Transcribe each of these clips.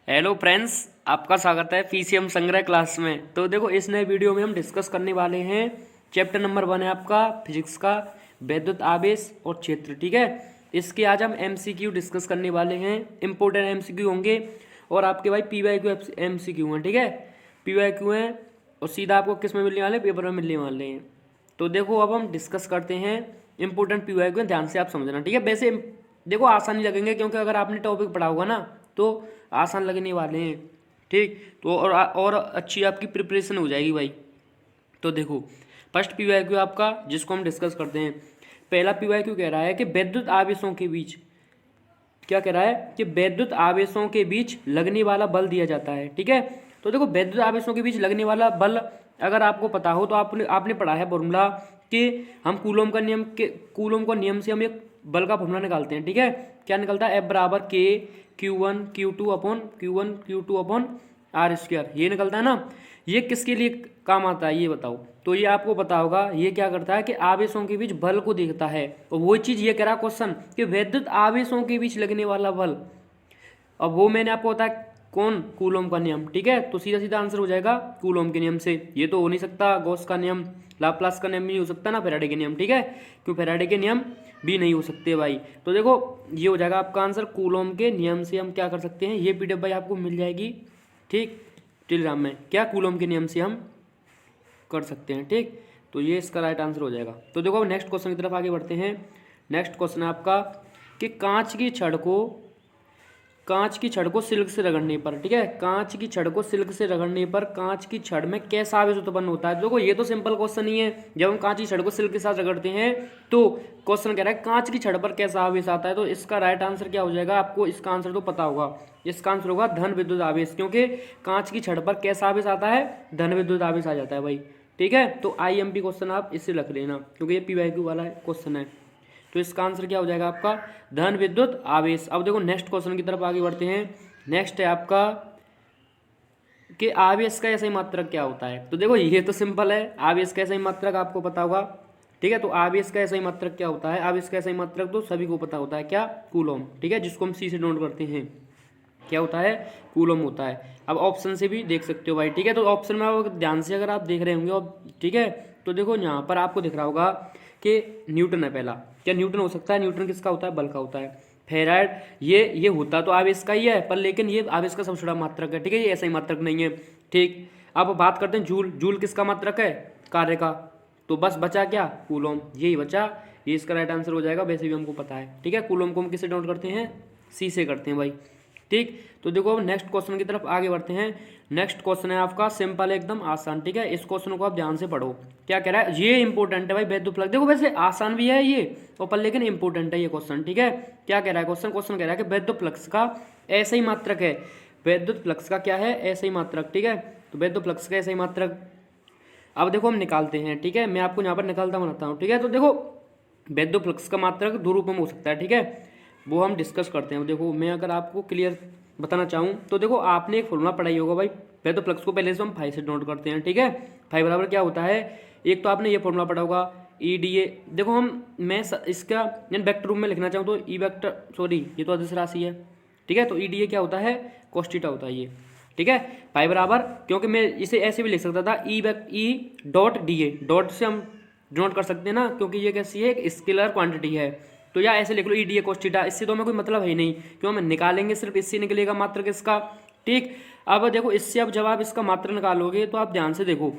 Hello friends, आपका स्वागत है पीसीएम संग्रह क्लास में। तो देखो, इस नए वीडियो में हम डिस्कस करने वाले हैं चैप्टर नंबर 1 है आपका फिजिक्स का, वैद्युत आवेश और क्षेत्र। ठीक है, इसके आज हम एमसीक्यू डिस्कस करने वाले हैं। इंपॉर्टेंट एमसीक्यू होंगे और आपके भाई पीवाईक्यू एमसीक्यू हैं। ठीक है, पीवाईक्यू हैं और सीधा आपको किस में मिलने वाले, पेपर में मिलने वाले हैं। तो देखो, अब हम डिस्कस करते हैं इंपॉर्टेंट पीवाईक्यू। ध्यान से आप समझना। ठीक है, वैसे देखो आसानी लगेंगे क्योंकि अगर आपने टॉपिक पढ़ा होगा ना तो आसान लगने वाले हैं। ठीक, तो और अच्छी आपकी प्रिपरेशन हो जाएगी भाई। तो देखो, फर्स्ट पीवाईक्यू आपका जिसको हम डिस्कस करते हैं। पहला पीवाईक्यू कह रहा है कि वैद्युत आवेशों के बीच, क्या कह रहा है कि वैद्युत आवेशों के बीच लगने वाला बल दिया जाता है। ठीक है, तो देखो वैद्युत आवेशों के बीच लगने वाला बल अगर आपको पता हो तो आपने आपने पढ़ा है फॉर्मूला कि हम कूलोम का नियम के कूलोम का नियम से हम एक बल का फॉर्मूला निकालते हैं। ठीक है, क्या निकलता है, F बराबर के Q1 Q2 upon are square, ये निकलता है ना। ये किसके लिए काम आता है ये बताओ। तो ये आपको पता होगा, ये क्या करता है कि आवेशों के बीच बल को देखता है। और वो चीज़ ये कह रहा क्वेश्चन कि वैद्युत आवेशों के बीच लगने वाला बल, अब वो मैंने आपको बताया कौन, कूलोम का नियम। ठीक है, तो सीधा सीधा आंसर हो जाएगा कूलोम के नियम से। ये तो हो नहीं सकता गॉस का नियम, लाप्लास का नियम भी नहीं हो सकता ना, फैराडे के नियम। ठीक है, क्यों फैराडे के नियम भी नहीं हो सकते भाई। तो देखो ये हो जाएगा आपका आंसर, कूलोम के नियम से हम क्या कर सकते हैं। ये पीडीएफ भाई आपको मिल जाएगी। ठीक, टेलीग्राम में, क्या कूलोम के नियम से हम कर सकते हैं। ठीक, तो ये इसका राइट आंसर हो जाएगा। तो देखो नेक्स्ट क्वेश्चन की तरफ आगे बढ़ते हैं। नेक्स्ट क्वेश्चन है आपका कि कांच की छड़ को सिल्क से रगड़ने पर, ठीक है, कांच की छड़ को सिल्क से रगड़ने पर कांच की छड़ में कैसा आवेश उत्पन्न होता है। देखो ये तो सिंपल क्वेश्चन ही है। जब हम कांच की छड़ को सिल्क के साथ रगड़ते हैं तो क्वेश्चन कह रहा है कांच की छड़ पर कैसा आवेश आता है। तो इसका राइट आंसर क्या हो जाएगा, आपको इसका आंसर तो पता होगा। इसका आंसर होगा धन विद्युत आवेश, क्योंकि कांच की छड़ पर कैसा आवेश आता है, धन विद्युत आवेश आ जाता है भाई। ठीक है, तो आईएमपी क्वेश्चन आप इससे रख लेना क्योंकि ये पीवाईक्यू वाला क्वेश्चन है। तो इसका आंसर क्या हो जाएगा आपका, धन विद्युत आवेश। अब देखो नेक्स्ट क्वेश्चन की तरफ आगे बढ़ते हैं। नेक्स्ट है आपका कि आवेश का ऐसा मात्रक क्या होता है। तो देखो ये तो सिंपल है, आवेश का ऐसा मात्रक आपको पता होगा। ठीक है, तो आवेश का ऐसा मात्रक क्या होता है, आवेश का ऐसा मात्रक तो सभी को पता होता है, क्या, कूलोम। ठीक है, जिसको हम सी से नोट करते हैं, क्या होता है, कूलोम होता है। अब ऑप्शन से भी देख सकते हो भाई। ठीक है, तो ऑप्शन में आप ध्यान से अगर आप देख रहे होंगे और ठीक है, तो देखो यहाँ पर आपको दिख रहा होगा कि न्यूटन है पहला। क्या न्यूटन हो सकता है, न्यूटन किसका होता है, बल का होता है। फेराइड ये होता तो आवेश का ही है, पर लेकिन ये आवेश का सबसे बड़ा मात्रक है। ठीक है, ये ऐसा ही मात्रक नहीं है। ठीक, अब बात करते हैं जूल। जूल किसका मात्रक है, कार्य का। तो बस बचा क्या, कूलोम, यही बचा। ये इसका राइट आंसर हो जाएगा, वैसे भी हमको पता है। ठीक है, कूलोम को हम किससे नोट करते हैं, सी से करते हैं भाई। ठीक, तो देखो अब नेक्स्ट क्वेश्चन की तरफ आगे बढ़ते हैं। नेक्स्ट क्वेश्चन है आपका सिंपल, एकदम आसान। ठीक है, इस क्वेश्चन को आप ध्यान से पढ़ो। क्या कह रहा है, ये इंपॉर्टेंट है भाई, वैद्युत फ्लक्स। देखो वैसे आसान भी है ये और पर लेकिन इंपॉर्टेंट है ये क्वेश्चन। ठीक है, क्या कह रहा है क्वेश्चन कह रहा है कि वैद्युत फ्लक्स का ऐसा ही मात्रक है। वैद्युत फ्लक्स का क्या है, ऐसा ही मात्रक। ठीक है, तो वैद्युत फ्लक्स का ऐसा ही मात्रक। अब देखो हम निकालते हैं। ठीक है, मैं आपको यहाँ पर निकालता बनाता हूँ। ठीक है, तो देखो वैद्युत फ्लक्स का मात्रक दो रूप में हो सकता है। ठीक है, वो हम डिस्कस करते हैं। देखो मैं अगर आपको क्लियर बताना चाहूँ तो देखो आपने एक फॉर्मूला पढ़ाई होगा भाई, वैद्युत फ्लक्स को पहले से हम 5 से नोट करते हैं। ठीक है, 5 बराबर क्या होता है, एक तो आपने ये फॉर्मूला पढ़ा होगा EDA। देखो मैं इसका वेक्टर रूप में लिखना चाहूँ तो ई वेक्टर, सॉरी ये तो अदिश राशि है। ठीक है, तो EDA क्या होता है, cos थीटा होता है ये। ठीक है, पाई बराबर, क्योंकि मैं इसे ऐसे भी लिख सकता था E डॉट DA, डॉट से हम डिनोट कर सकते हैं ना, क्योंकि ये कैसी है, एक स्केलर क्वांटिटी है। तो या ऐसे लिख लो EDA cos थीटा, इससे तो हमें कोई मतलब है ही नहीं, क्यों हम निकालेंगे सिर्फ इससे निकलेगा मात्र किसका। ठीक, अब देखो इससे अब जब आप इसका मात्र निकालोगे तो आप ध्यान से देखो,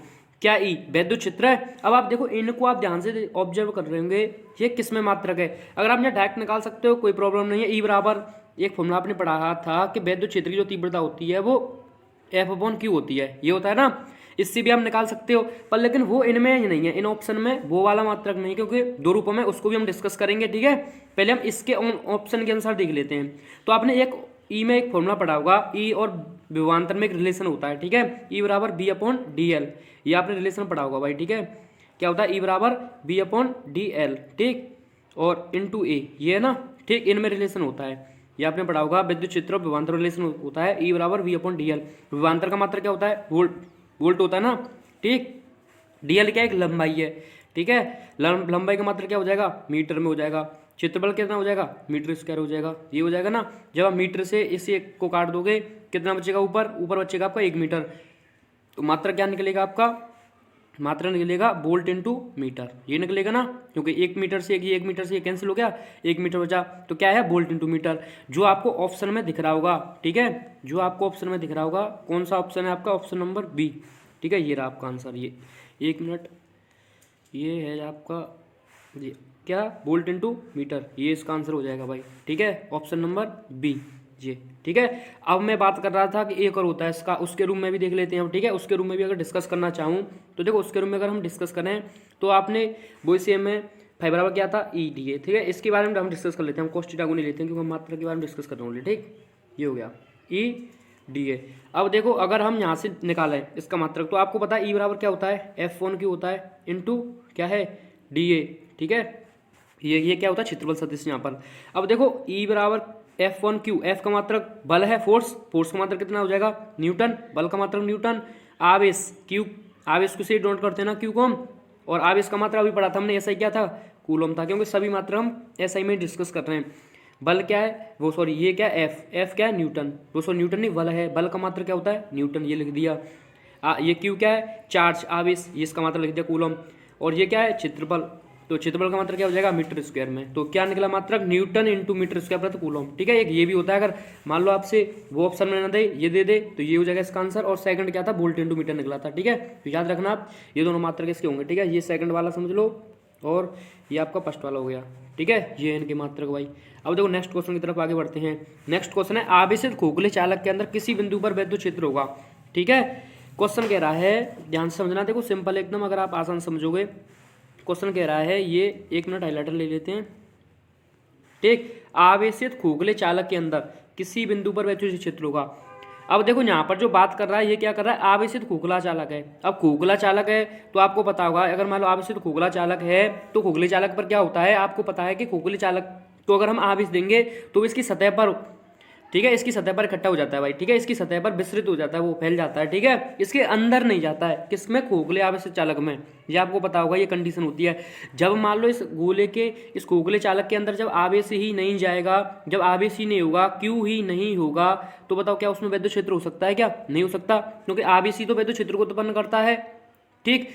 क्या ई वैद्युत क्षेत्र है। अब आप देखो इनको आप ध्यान से ऑब्जर्व कर रहे होंगे, ये किस में मात्रक है। अगर आप यहाँ डायरेक्ट निकाल सकते हो कोई प्रॉब्लम नहीं है। ई बराबर, एक फॉर्मूला आपने पढ़ा था कि वैद्युत क्षेत्र की जो तीव्रता होती है वो F/Q होती है, ये होता है ना। इससे भी आप निकाल सकते हो, पर लेकिन वो इनमें ही नहीं है, इन ऑप्शन में वो वाला मात्रक नहीं, क्योंकि दो रूपों में, उसको भी हम डिस्कस करेंगे। ठीक है, पहले हम इसके ऑप्शन के अनुसार देख लेते हैं। तो आपने एक ई में एक फॉर्मूला पढ़ा होगा, ई और विभवांतर में एक रिलेशन होता है। ठीक है, ई बराबर B/dl, ये आपने रिलेशन पढ़ा होगा भाई। ठीक है, क्या होता है, ई बराबर B/dl। ठीक, और इंटू ए, ये है ना। ठीक, इनमें रिलेशन होता है, ये आपने पढ़ा होगा। विद्युत क्षेत्र और विभवांतर रिलेशन होता है, ई बराबर V/dl। विभवांतर का मात्रक क्या होता है, वोल्ट होता है ना। ठीक, डीएल क्या एक लंबाई है। ठीक है, लंबाई का मात्रक क्या हो जाएगा, मीटर में हो जाएगा। क्षेत्रफल कितना हो जाएगा, मीटर स्क्वायर हो जाएगा, ये हो जाएगा ना। जब आप मीटर से इस एक को काट दोगे कितना बचेगा, ऊपर बचेगा आपका 1 मीटर। तो मात्रा क्या निकलेगा आपका, मात्रा निकलेगा वोल्ट इंटू मीटर, ये निकलेगा ना, क्योंकि 1 मीटर से 1 मीटर से कैंसिल हो गया, 1 मीटर बचा, तो क्या है वोल्ट इंटू मीटर, जो आपको ऑप्शन में दिख रहा होगा। ठीक है, जो आपको ऑप्शन में दिख रहा होगा, कौन सा ऑप्शन है आपका, ऑप्शन नंबर बी। ठीक है, ये रहा आपका आंसर, ये 1 मिनट, ये है आपका ये क्या, वोल्ट इंटू मीटर, ये इसका आंसर हो जाएगा भाई। ठीक है, ऑप्शन नंबर बी जी। ठीक है, अब मैं बात कर रहा था कि एक और होता है इसका, उसके रूम में भी देख लेते हैं हम। ठीक है, उसके रूम में भी अगर डिस्कस करना चाहूँ तो देखो, उसके रूम में अगर हम डिस्कस करें तो आपने वो सेम में फाइव बराबर क्या था, ई डी ए। ठीक है, इसके बारे में हम डिस्कस कर लेते हैं, हम कोष्टी टागु नहीं लेते हैं क्योंकि हम मात्रा के बारे में डिस्कस कर रहे हैं। ठीक, ये हो गया ई डी ए। अब देखो, अगर हम यहाँ से निकालें इसका मात्रक, तो आपको पता है ई बराबर क्या होता है, F1 क्यू होता है इंटू क्या है, डी ए। ठीक है, ये क्या होता है, क्षेत्रफल सदिश यहाँ पर। अब देखो ई बराबर F1 क्यू, एफ का मात्रक बल है, फोर्स का मात्रक कितना हो जाएगा, न्यूटन, बल का मात्रक न्यूटन, आवेश क्यू, आवेश को से डोंट करते हैं ना क्यू को हम, और आवेश का मात्रा अभी पढ़ा था हमने, ऐसा ही क्या था, कूलम था, क्योंकि सभी मात्रा हम ऐसा ही में डिस्कस कर रहे हैं। बल क्या है वो, सॉरी ये क्या है, एफ क्या है, न्यूटन, वो सॉरी न्यूटन नहीं, बल है, बल का मात्रक क्या होता है, न्यूटन, ये लिख दिया। ये क्यू क्या है, चार्ज, आवेश, ये इसका मात्रक लिख दिया कूलम, और ये क्या है, क्षेत्रफल, तो क्षेत्रफल का मात्रक क्या हो जाएगा, मीटर स्क्वायर में। तो क्या निकला मात्रक, न्यूटन इंटू मीटर स्क्वायर प्रति कूलम। ठीक है, एक ये भी होता है, अगर मान लो आपसे वो ऑप्शन में ना दे, ये दे दे, तो ये हो जाएगा इसका आंसर। और सेकंड क्या था, वोल्ट इंटू मीटर निकला था। ठीक है, तो याद रखना आप, ये दोनों मात्रक इसके होंगे। ठीक है, ये सेकंड वाला समझ लो, और ये आपका फर्स्ट वाला हो गया। ठीक है, ये इनके मात्रक भाई। अब देखो नेक्स्ट क्वेश्चन की तरफ आगे बढ़ते हैं। नेक्स्ट क्वेश्चन है, आवेशित खोखले चालक के अंदर किसी बिंदु पर वैद्युत क्षेत्र होगा। ठीक है, क्वेश्चन कह रहा है, ध्यान से समझना, देखो सिंपल एकदम, अगर आप आसान समझोगे। क्वेश्चन कह रहा है, ये 1 मिनट हाइलाइटर ले लेते हैं। ठीक, आवेशित खोखले चालक के अंदर किसी बिंदु पर वैद्युत क्षेत्र होगा। अब देखो यहाँ पर जो बात कर रहा है, ये क्या कर रहा है, आवेशित खोखला चालक है। अब खोखला चालक है तो आपको पता होगा, अगर मान लो आवेशित खोखला चालक है तो खोखले चालक पर क्या होता है, आपको पता है कि खोखले चालक तो अगर हम आवेश देंगे तो इसकी सतह पर, ठीक है, इसकी सतह पर इकट्ठा हो जाता है भाई। ठीक है, इसकी सतह पर विस्तृत हो जाता है, वो फैल जाता है। ठीक है, इसके अंदर नहीं जाता है, किसमें, खोखले आवेशित चालक में। ये आपको पता होगा, ये कंडीशन होती है। जब मान लो इस गोले के, इस खोखले चालक के अंदर जब आवेश ही नहीं जाएगा, जब आवेश ही नहीं होगा, क्यू ही नहीं होगा, तो बताओ क्या उसमें वैद्युत क्षेत्र हो सकता है, क्या नहीं हो सकता, क्योंकि आवेश ही तो वैद्युत क्षेत्र को उत्पन्न करता है। ठीक,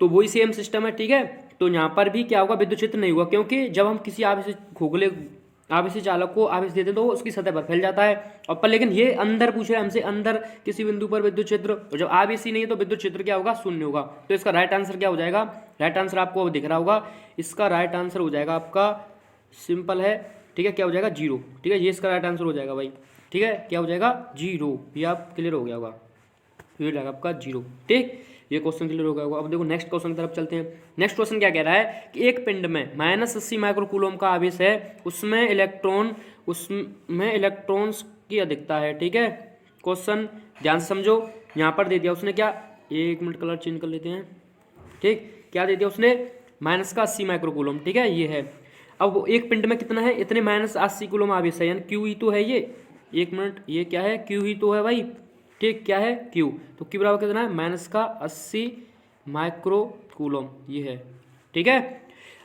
तो वही सेम सिस्टम है। ठीक है, तो यहाँ पर भी क्या होगा, विद्युत क्षेत्र नहीं होगा, क्योंकि जब हम किसी आवेशित खोखले आवेशित चालक को आवेश देते तो उसकी सतह पर फैल जाता है। और पर लेकिन ये अंदर पूछ रहे हैं हमसे, अंदर किसी बिंदु पर विद्युत क्षेत्र, और जब आवेश ही नहीं है तो विद्युत क्षेत्र क्या होगा, शून्य होगा। तो इसका राइट आंसर क्या हो जाएगा, राइट आंसर आपको अब दिख रहा होगा, इसका राइट आंसर हो जाएगा आपका, सिंपल है। ठीक है, क्या हो जाएगा, 0। ठीक है, ये इसका राइट आंसर हो जाएगा भाई। ठीक है, क्या हो जाएगा, 0। ये आप क्लियर हो गया होगा, ये जाएगा आपका 0। ठीक, ये क्वेश्चन क्लियर हो गया होगा। अब देखो नेक्स्ट क्वेश्चन की तरफ चलते हैं। नेक्स्ट क्वेश्चन क्या कह रहा है कि एक पिंड में -80 माइक्रोकूलम का आवेश है, उसमें इलेक्ट्रॉन्स की अधिकता है। ठीक है, क्वेश्चन ध्यान से समझो, यहाँ पर दे दिया उसने क्या, 1 मिनट कलर चेंज कर लेते हैं। ठीक, क्या दे दिया उसने, -80 माइक्रोकूलम। ठीक है, ये है। अब एक पिंड में कितना है, इतने -80 कूलम आवेश है, यानी क्यू ही तो है ये। 1 मिनट, ये क्या है, क्यू ही तो है भाई। ठीक, क्या है, क्यू, तो क्यू बराबर कितना है, -80 माइक्रोकूलम, ये है। ठीक है,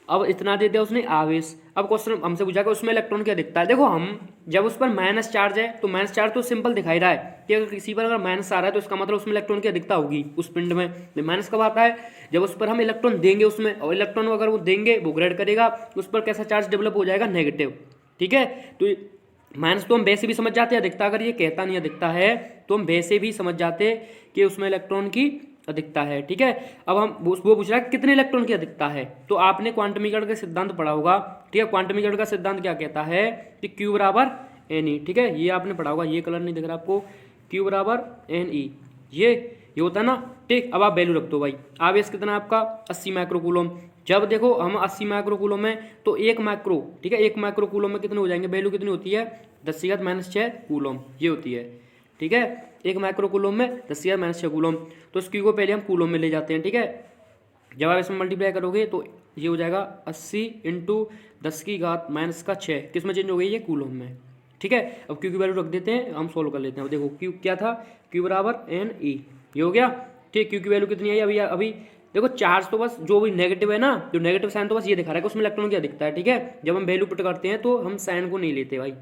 अब इतना दे दिया उसने आवेश। अब क्वेश्चन हमसे पूछा कि उसमें इलेक्ट्रॉन क्या दिखता है। देखो हम जब उस पर माइनस चार्ज है तो माइनस चार्ज तो सिंपल दिखाई रहा है कि अगर किसी पर अगर माइनस आ रहा है तो इसका मतलब उसमें इलेक्ट्रॉन क्या दिखता होगी उस पिंड में। माइनस कब आता है, जब उस पर हम इलेक्ट्रॉन देंगे उसमें, और इलेक्ट्रॉन अगर वो देंगे वो ग्रेड करेगा, उस पर कैसा चार्ज डेवलप हो जाएगा, नेगेटिव। ठीक है, तो माइनस तो हम वैसे भी समझ जाते हैं अधिकता, अगर ये कहता नहीं अधिकता है तो हम वैसे भी समझ जाते कि उसमें इलेक्ट्रॉन की अधिकता है। ठीक है, अब हम वो पूछ रहा है कितने इलेक्ट्रॉन की अधिकता है, तो आपने क्वांटमीकरण का सिद्धांत पढ़ा होगा। ठीक है, क्वांटमीकरण का सिद्धांत क्या कहता है कि Q बराबर NE। ठीक है, ये आपने पढ़ा होगा, ये कलर नहीं दिख रहा आपको, Q बराबर NE, ये होता है ना। ठीक, अब आप वैल्यू रख दो भाई, आवेश कितना आपका 80 माइक्रोकूलम। जब देखो हम 80 माइक्रोकूलम में तो 1 माइक्रो, ठीक है, 1 माइक्रोकूलम में कितने हो जाएंगे, वैल्यू कितनी होती है 10⁻⁻6 कूलम, ये होती है। ठीक है, 1 माइक्रोकूलम में 10⁻⁻6 कूलम, तो इस Q को पहले हम कूलम में ले जाते हैं। ठीक है, जब आप इसमें मल्टीप्लाई करोगे तो ये हो जाएगा 80 × 10⁻⁻6, किस में चेंज हो गई, ये कूलम में। ठीक है, अब Q की वैल्यू रख देते हैं, हम सोल्व कर लेते हैं। अब देखो Q क्या था, Q बराबर NE, ये हो गया। ठीक, Q की वैल्यू कितनी आई, अभी देखो चार्ज तो बस जो भी नेगेटिव है ना, जो नेगेटिव साइन तो बस ये दिखा रहा है कि उसमें इलेक्ट्रॉन क्या दिखता है, ठीक है। जब हम वैल्यू पुट करते हैं तो हम साइन को नहीं लेते भाई।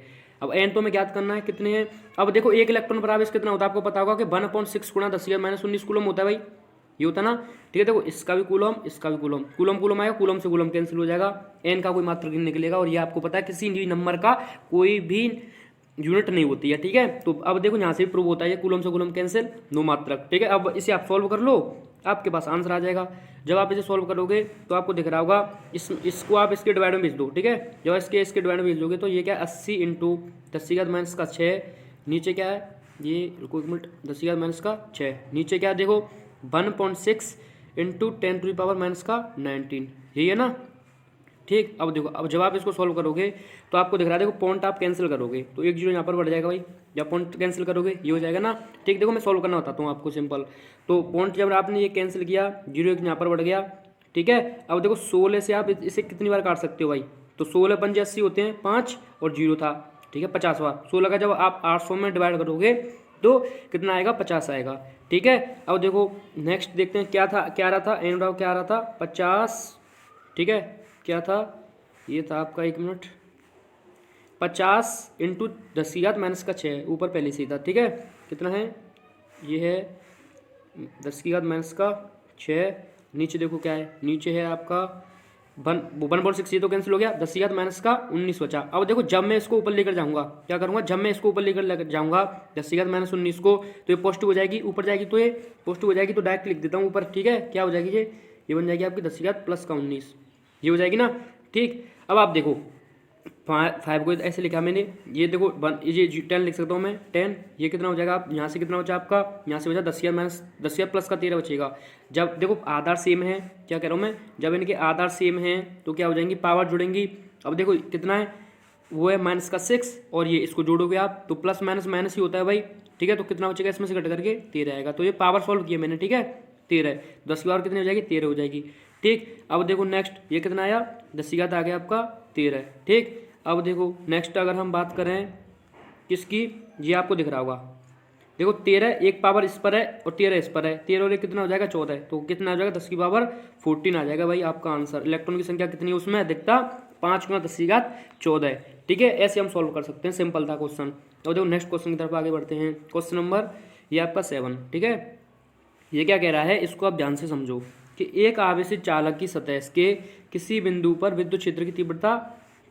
अब एन तो हमें ज्ञात करना है कितने हैं। अब देखो एक इलेक्ट्रॉन पर आवेश कितना होता है आपको पता होगा कि 1/6 गुणा 10⁻⁻19 कूलम होता है भाई, ये होता है ना, ठीक है। देखो इसका भी कूलम, इसका भी कूलम, कूलम कूलम आएगा, कूलम से कूलम कैंसिल हो जाएगा, एन का कोई मात्रक नहीं निकलेगा। और ये आपको पता है किसी भी नंबर का कोई भी यूनिट नहीं होती है, ठीक है। तो अब देखो यहाँ से भी प्रूव होता है, ये कूलम से कूलम कैंसिल, नो मात्रक, ठीक है। अब इसे आप सॉल्व कर लो, आपके पास आंसर आ जाएगा। जब आप इसे सॉल्व करोगे तो आपको दिख रहा होगा, इसको आप इसके डिवाइड में भेज दो, ठीक है। जब इसके डिवाइड में भेज दोगे तो ये क्या है 80 इंटू 10⁻⁻6, नीचे क्या है ये, रुको एक मिनट, 10⁻⁻6, नीचे क्या है देखो 1/6 इंटू 10⁻⁻19, यही है ना, ठीक। अब देखो, अब जब आप इसको सॉल्व करोगे तो आपको दिख रहा है, देखो पॉइंट आप कैंसिल करोगे तो एक जीरो यहाँ पर बढ़ जाएगा भाई, जब पॉइंट कैंसिल करोगे ये हो जाएगा ना, ठीक। देखो मैं सॉल्व करना बताता हूँ आपको सिंपल। तो पॉइंट जब आपने ये कैंसिल किया, जीरो एक यहाँ पर बढ़ गया, ठीक है। अब देखो 16 से आप इसे कितनी बार काट सकते हो भाई, तो 16 पंजे 80 होते हैं, 5 और जीरो था, ठीक है, 50 बार। 16 का जब आप 800 में डिवाइड करोगे तो कितना आएगा, 50 आएगा, ठीक है। अब देखो नेक्स्ट देखते हैं क्या था, क्या रहा था एन राव, क्या रहा था 50, ठीक है, क्या था ये था आपका, एक मिनट, 50 इंटू 10⁻⁻6, ऊपर पहले से ही था, ठीक है। कितना है ये है 10⁻⁻6, नीचे देखो क्या है, नीचे है आपका 1/6, ये तो कैंसिल हो गया, 10⁻⁻19 बचा। अब देखो जब मैं इसको ऊपर लेकर जाऊंगा, क्या करूंगा, जब मैं इसको ऊपर लेकर जाऊंगा 10⁻⁻19 को, तो ये पॉजिटिव हो जाएगी, ऊपर जाएगी तो ये पॉजिटिव हो जाएगी, तो डायरेक्ट लिख देता हूँ ऊपर, ठीक है। क्या हो जाएगी ये बन जाएगी आपकी 10⁻+19, ये हो जाएगी ना, ठीक। अब आप देखो 5 को ऐसे लिखा मैंने, ये देखो ये 10 लिख सकता हूँ मैं, 10, ये कितना हो जाएगा, आप यहाँ से कितना बचा आपका, यहाँ से बचा 10⁻+13 बचेगा। जब देखो आधार सेम है, क्या कह रहा हूँ मैं, जब इनके आधार सेम है तो क्या हो जाएंगी, पावर जुड़ेंगी। अब देखो कितना है, वो है -6, और ये इसको जोड़ोगे आप तो प्लस माइनस माइनस ही होता है भाई, ठीक है। तो कितना बचेगा, इसमें से कट करके 13 आएगा, तो ये पावर सॉल्व किया मैंने, ठीक है। 13, 10 की पावर कितनी हो जाएगी, 13 हो जाएगी, ठीक। अब देखो नेक्स्ट ये कितना आया, 10 की घात आ गया आपका 13, ठीक। अब देखो नेक्स्ट अगर हम बात करें किसकी, ये आपको दिख रहा होगा, देखो 13 एक पावर इस पर है और 13 इस पर है, 13 और 1 कितना हो जाएगा 14, तो कितना हो जाएगा 10 की पावर 14 आ जाएगा भाई आपका आंसर। इलेक्ट्रॉन की संख्या कितनी है उसमें दिखता, 5 × 10⁻14, ठीक है। ऐसे हम सॉल्व कर सकते हैं, सिंपल था क्वेश्चन। और देखो नेक्स्ट क्वेश्चन की तरफ आगे बढ़ते हैं, क्वेश्चन नंबर ये आपका 7, ठीक है। ये क्या कह रहा है, इसको आप ध्यान से समझो कि एक आवेशित चालक की सतह के किसी बिंदु पर विद्युत क्षेत्र की तीव्रता,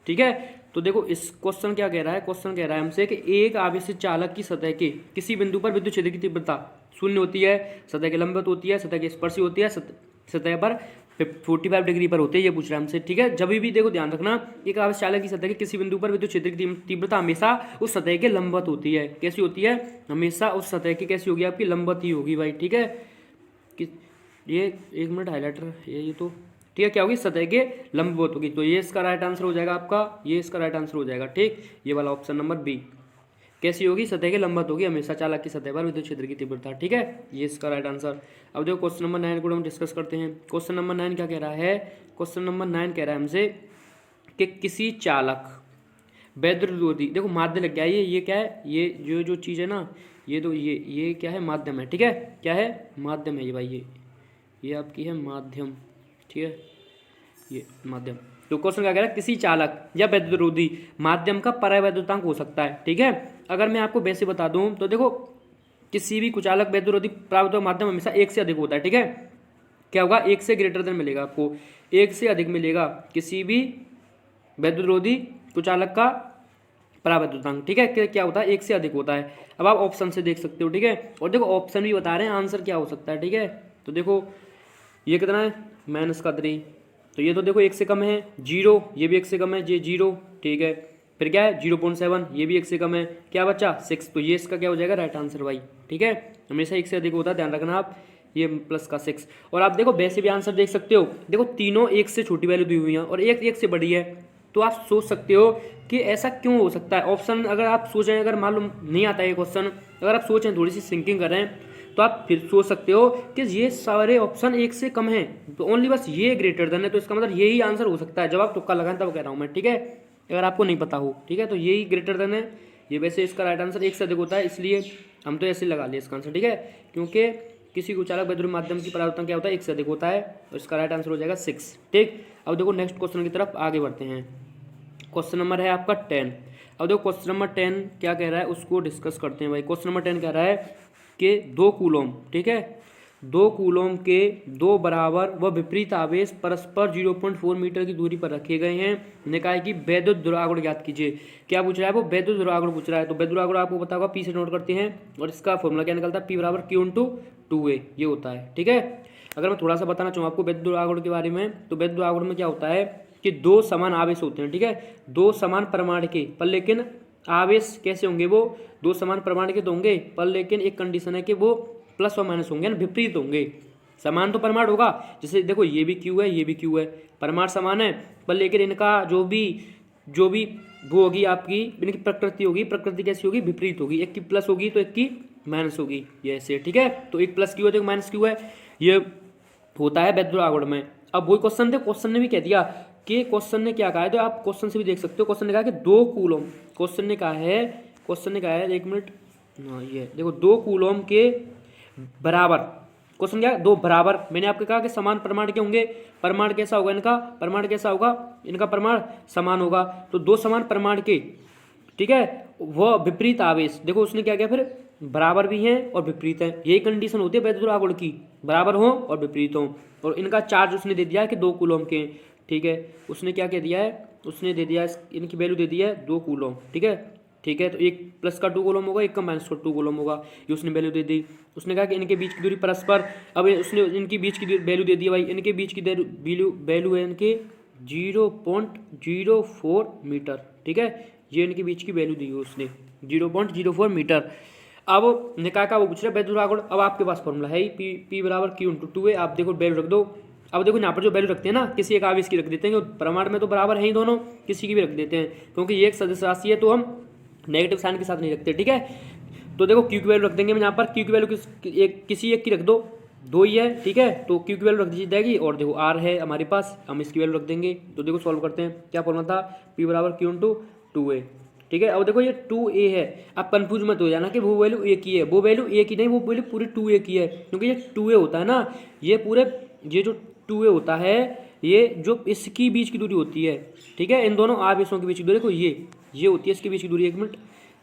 ठीक है। तो देखो इस क्वेश्चन क्या कह रहा है, क्वेश्चन कह रहा है हमसे कि एक आवेशित चालक की सतह के किसी बिंदु पर विद्युत क्षेत्र की तीव्रता 0 होती है, सतह के लंबवत होती है, सतह की स्पर्शी होती है, सतह पर 45 डिग्री पर होते हैं, ये पूछ रहा है हमसे, ठीक है। जब भी देखो ध्यान रखना, एक आवेशित चालक की सतह के किसी बिंदु पर विद्युत क्षेत्र की तीव्रता हमेशा उस सतह के लंबवत होती है, कैसी होती है, हमेशा उस सतह की कैसी होगी, आपकी लंबवत ही होगी भाई, ठीक है। ये एक मिनट हाईलाइटर ये तो ठीक है, क्या होगी, सतह के लंबवत होगी, तो ये इसका राइट आंसर हो जाएगा आपका, ये इसका राइट आंसर हो जाएगा, ठीक। ये वाला ऑप्शन नंबर बी, कैसी होगी, सतह के लंबवत होगी हमेशा चालक की सतह पर विद्युत क्षेत्र की तीव्रता, ठीक है। ये इसका राइट आंसर। अब देखो क्वेश्चन नंबर 9 को हम डिस्कस करते हैं। क्वेश्चन नंबर 9 क्या कह रहा है, क्वेश्चन नंबर 9 कह रहा है हमसे कि किसी चालक वैद्युत, देखो माध्य लग गया, ये क्या है, ये जो चीज़ है ना, ये तो ये क्या है, माध्यम है, ठीक है, क्या है, माध्यम है ये भाई, ये आपकी है माध्यम, ठीक है, ये माध्यम। तो क्वेश्चन क्या कह रहा है, किसी चालक या वैद्युतरोधी माध्यम का परावैद्युतांक हो सकता है, ठीक है। अगर मैं आपको वैसे बता दूं तो देखो किसी भी कुचालक वैद्युतरोधी परावैद्युतांक माध्यम हमेशा 1 से अधिक होता है, ठीक है। क्या होगा, 1 से ग्रेटर देन मिलेगा आपको, 1 से अधिक मिलेगा किसी भी वैद्युतरोधी कुचालक का परावैद्युतांक, ठीक है। क्या होता है, 1 से अधिक होता है। अब आप ऑप्शन से देख सकते हो, ठीक है, और देखो ऑप्शन भी बता रहे हैं आंसर क्या हो सकता है, ठीक है। तो देखो ये कितना है, -3, तो ये तो देखो 1 से कम है, 0, ये भी 1 से कम है, ये 0, ठीक है। फिर क्या है 0.7, ये भी 1 से कम है, क्या बचा 6, तो ये इसका क्या हो जाएगा राइट आंसर भाई, ठीक है। हमेशा 1 से अधिक होता है, ध्यान रखना आप, ये प्लस का 6। और आप देखो वैसे भी आंसर देख सकते हो, देखो तीनों 1 से छोटी वैल्यू दी हुई हैं और 1 से बड़ी है, तो आप सोच सकते हो कि ऐसा क्यों हो सकता है। ऑप्शन अगर आप सोचें, अगर मालूम नहीं आता है क्वेश्चन, अगर आप सोचें थोड़ी सी थिंकिंग करें तो आप फिर सोच सकते हो कि ये सारे ऑप्शन 1 से कम हैं, तो ओनली बस ये ग्रेटर देन है, तो इसका मतलब यही आंसर हो सकता है। जब आप तुक्का लगाएं तब कह रहा हूँ मैं, ठीक है, अगर आपको नहीं पता हो, ठीक है, तो यही ग्रेटर देन है, ये वैसे इसका राइट आंसर 1 से अधिक होता है, इसलिए हम तो ऐसे लगा लिए इसका आंसर, ठीक है। क्योंकि किसी को चालक वैद्युत माध्यम की परावर्तन क्या होता है, 1 से अधिक होता है। तो इसका राइट आंसर हो जाएगा 6। ठीक, अब देखो नेक्स्ट क्वेश्चन की तरफ आगे बढ़ते हैं। क्वेश्चन नंबर है आपका 10। अब देखो क्वेश्चन नंबर 10 क्या कह रहा है उसको डिस्कस करते हैं भाई। क्वेश्चन नंबर 10 कह रहा है कि 2 कूलम, ठीक है, 2 कूलम के 2 बराबर व विपरीत आवेश परस्पर 0.4 मीटर की दूरी पर रखे गए हैं। निकाय की वैद्युत ध्रुवागुण ज्ञात कीजिए। क्या पूछ रहा है वो, वैद्युत ध्रुवागुण पूछ रहा है। तो वैद्युत ध्रुवागुण आपको पता होगा, पी से नोट करते हैं और इसका फॉर्मूला क्या निकलता है, पी बराबर क्यू इंटू 2a, ये होता है। ठीक है, अगर मैं थोड़ा सा बताना चाहूँ आपको वैद्युत ध्रुवागुण के बारे में, तो वैद्युत ध्रुवागुण में क्या होता है कि 2 समान आवेश होते हैं। ठीक है, 2 समान परमाणु के, पर लेकिन आवेश कैसे होंगे, वो 2 समान परमाणु के तो होंगे, पर लेकिन एक कंडीशन है कि वो प्लस और माइनस होंगे ना, विपरीत होंगे। समान तो परमाणु होगा, जैसे देखो ये भी क्यू है, ये भी क्यू है, परमाणु समान है, पर लेकिन इनका जो भी वो होगी आपकी, इनकी प्रकृति होगी, प्रकृति कैसी होगी, विपरीत होगी। एक की प्लस होगी तो एक की माइनस होगी, ये ऐसे। ठीक है, तो एक प्लस क्यू है तो एक माइनस क्यू है, ये होता है वैद्युत ध्रुवागुण में। अब वही क्वेश्चन थे, क्वेश्चन ने भी कह दिया कि क्वेश्चन ने क्या कहा है, तो आप क्वेश्चन से भी देख सकते हो। क्वेश्चन ने कहा कि 2 कूलम, क्वेश्चन ने कहा है 1 मिनट, हाँ ये देखो 2 कूलम के बराबर, क्वेश्चन क्या है, 2 बराबर, मैंने आपको कहा कि समान परमाणु के होंगे। परमाणु कैसा होगा इनका, परमाणु कैसा होगा, इनका परमाणु समान होगा। तो 2 समान परमाणु के, ठीक है, वह विपरीत आवेश, देखो उसने क्या किया, फिर बराबर भी हैं और विपरीत हैं। यही कंडीशन होती है वैद्युत ध्रुवागुण की, बराबर हो और विपरीत हो। और इनका चार्ज उसने दे दिया है कि 2 कूलम के। ठीक है, उसने क्या कह दिया है, उसने दे दिया है, इनकी वैल्यू दे दी है 2 कूलम। ठीक है, ठीक है, तो एक प्लस का 2 कूलम होगा, एक का माइनस का 2 कूलम होगा, ये उसने वैल्यू दे दी। उसने कहा कि इनके बीच की दूरी परस्पर, अब उसने इनकी बीच की वैल्यू दे दी भाई, इनके बीच की वैल्यू है इनके 0.04 मीटर। ठीक है, ये इनके बीच की वैल्यू दी है उसने 0.04 मीटर। अब निकाय का वो पूछ रहे वैद्युत ध्रुवागुण। अब आपके पास फॉर्मूला है पी बराबर क्यू इंटू 2a। आप देखो वैल्यू रख दो। अब देखो यहाँ पर जो वैल्यू रखते हैं ना, किसी एक आवेश की रख देते हैं, परमाणु में तो बराबर है ही दोनों, किसी की भी रख देते हैं, क्योंकि ये एक सदिश राशि है तो हम नेगेटिव साइन के साथ नहीं रखते। ठीक है, तो देखो क्यू की वैल्यू रख देंगे, मैं यहाँ पर क्यू की वैल्यू किसी एक की रख दो, 2 ही है। ठीक है, तो क्यू की वैल्यू रख दी जाएगी, और देखो आर है हमारे पास, हम इसकी वैल्यू रख देंगे। तो देखो सॉल्व करते हैं, क्या फॉर्मूला था, पी बराबर क्यू इंटू 2a। ठीक है, अब देखो ये 2a है, आप कंफ्यूज मत हो जाना कि वो वैल्यू a की है, वो वैल्यू a की नहीं, वो वैल्यू पूरी 2a की है, क्योंकि ये 2a होता है ना, ये पूरे ये जो 2a होता है, ये जो इसकी बीच की दूरी होती है, ठीक है, इन दोनों आवेशों के बीच की दूरी, देखो ये होती है इसके बीच की दूरी, 1 मिनट,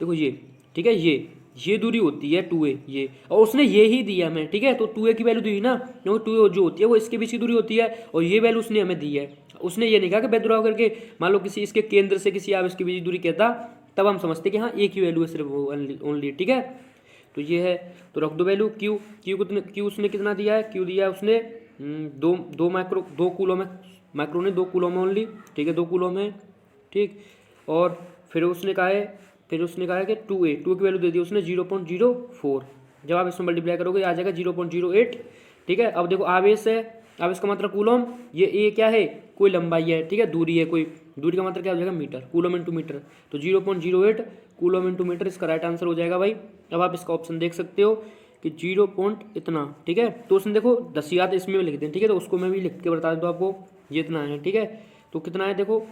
देखो ये, ठीक है, ये दूरी होती है 2a, ये, और उसने ये ही दिया हमें। ठीक है, तो 2a की वैल्यू दी ना, क्योंकि 2a जो होती है वो इसके बीच की दूरी होती है, और ये वैल्यू उसने हमें दी है। उसने ये नहीं कहा कि वैद्युत ध्रुवागुण करके मान लो किसी इसके केंद्र से किसी आवेश की बीच की दूरी कहता, तब हम समझते कि हाँ एक ही वैल्यू है सिर्फ ओनली। ठीक है, तो ये है, तो रख दो वैल्यू क्यू उसने कितना दिया है, क्यू दिया है उसने 2 कूलम है, माइक्रो ने 2 कूलम ओनली। ठीक है, 2 कूलम है। ठीक, और फिर उसने कहा है कि 2a की वैल्यू दे दी उसने 0.04, जब आप इसमें मल्टीप्लाई करोगे आ जाएगा 0.08। ठीक है, अब देखो आवेश है, आवेश का मात्रा कूलम, ये a क्या है, कोई लंबाई है, ठीक है, दूरी है, कोई दूरी का मात्रा क्या हो जाएगा, मीटर, कूलम इंटू मीटर, तो 0.08 कूलम इंटू मीटर इसका राइट आंसर हो जाएगा भाई। अब आप इसका ऑप्शन देख सकते हो कि 0 इतना। ठीक है, तो उसने देखो 10 इसमें लिख दें। ठीक है, तो उसको मैं भी लिख के बता दूँ आपको, ये इतना है। ठीक है, तो कितना है देखो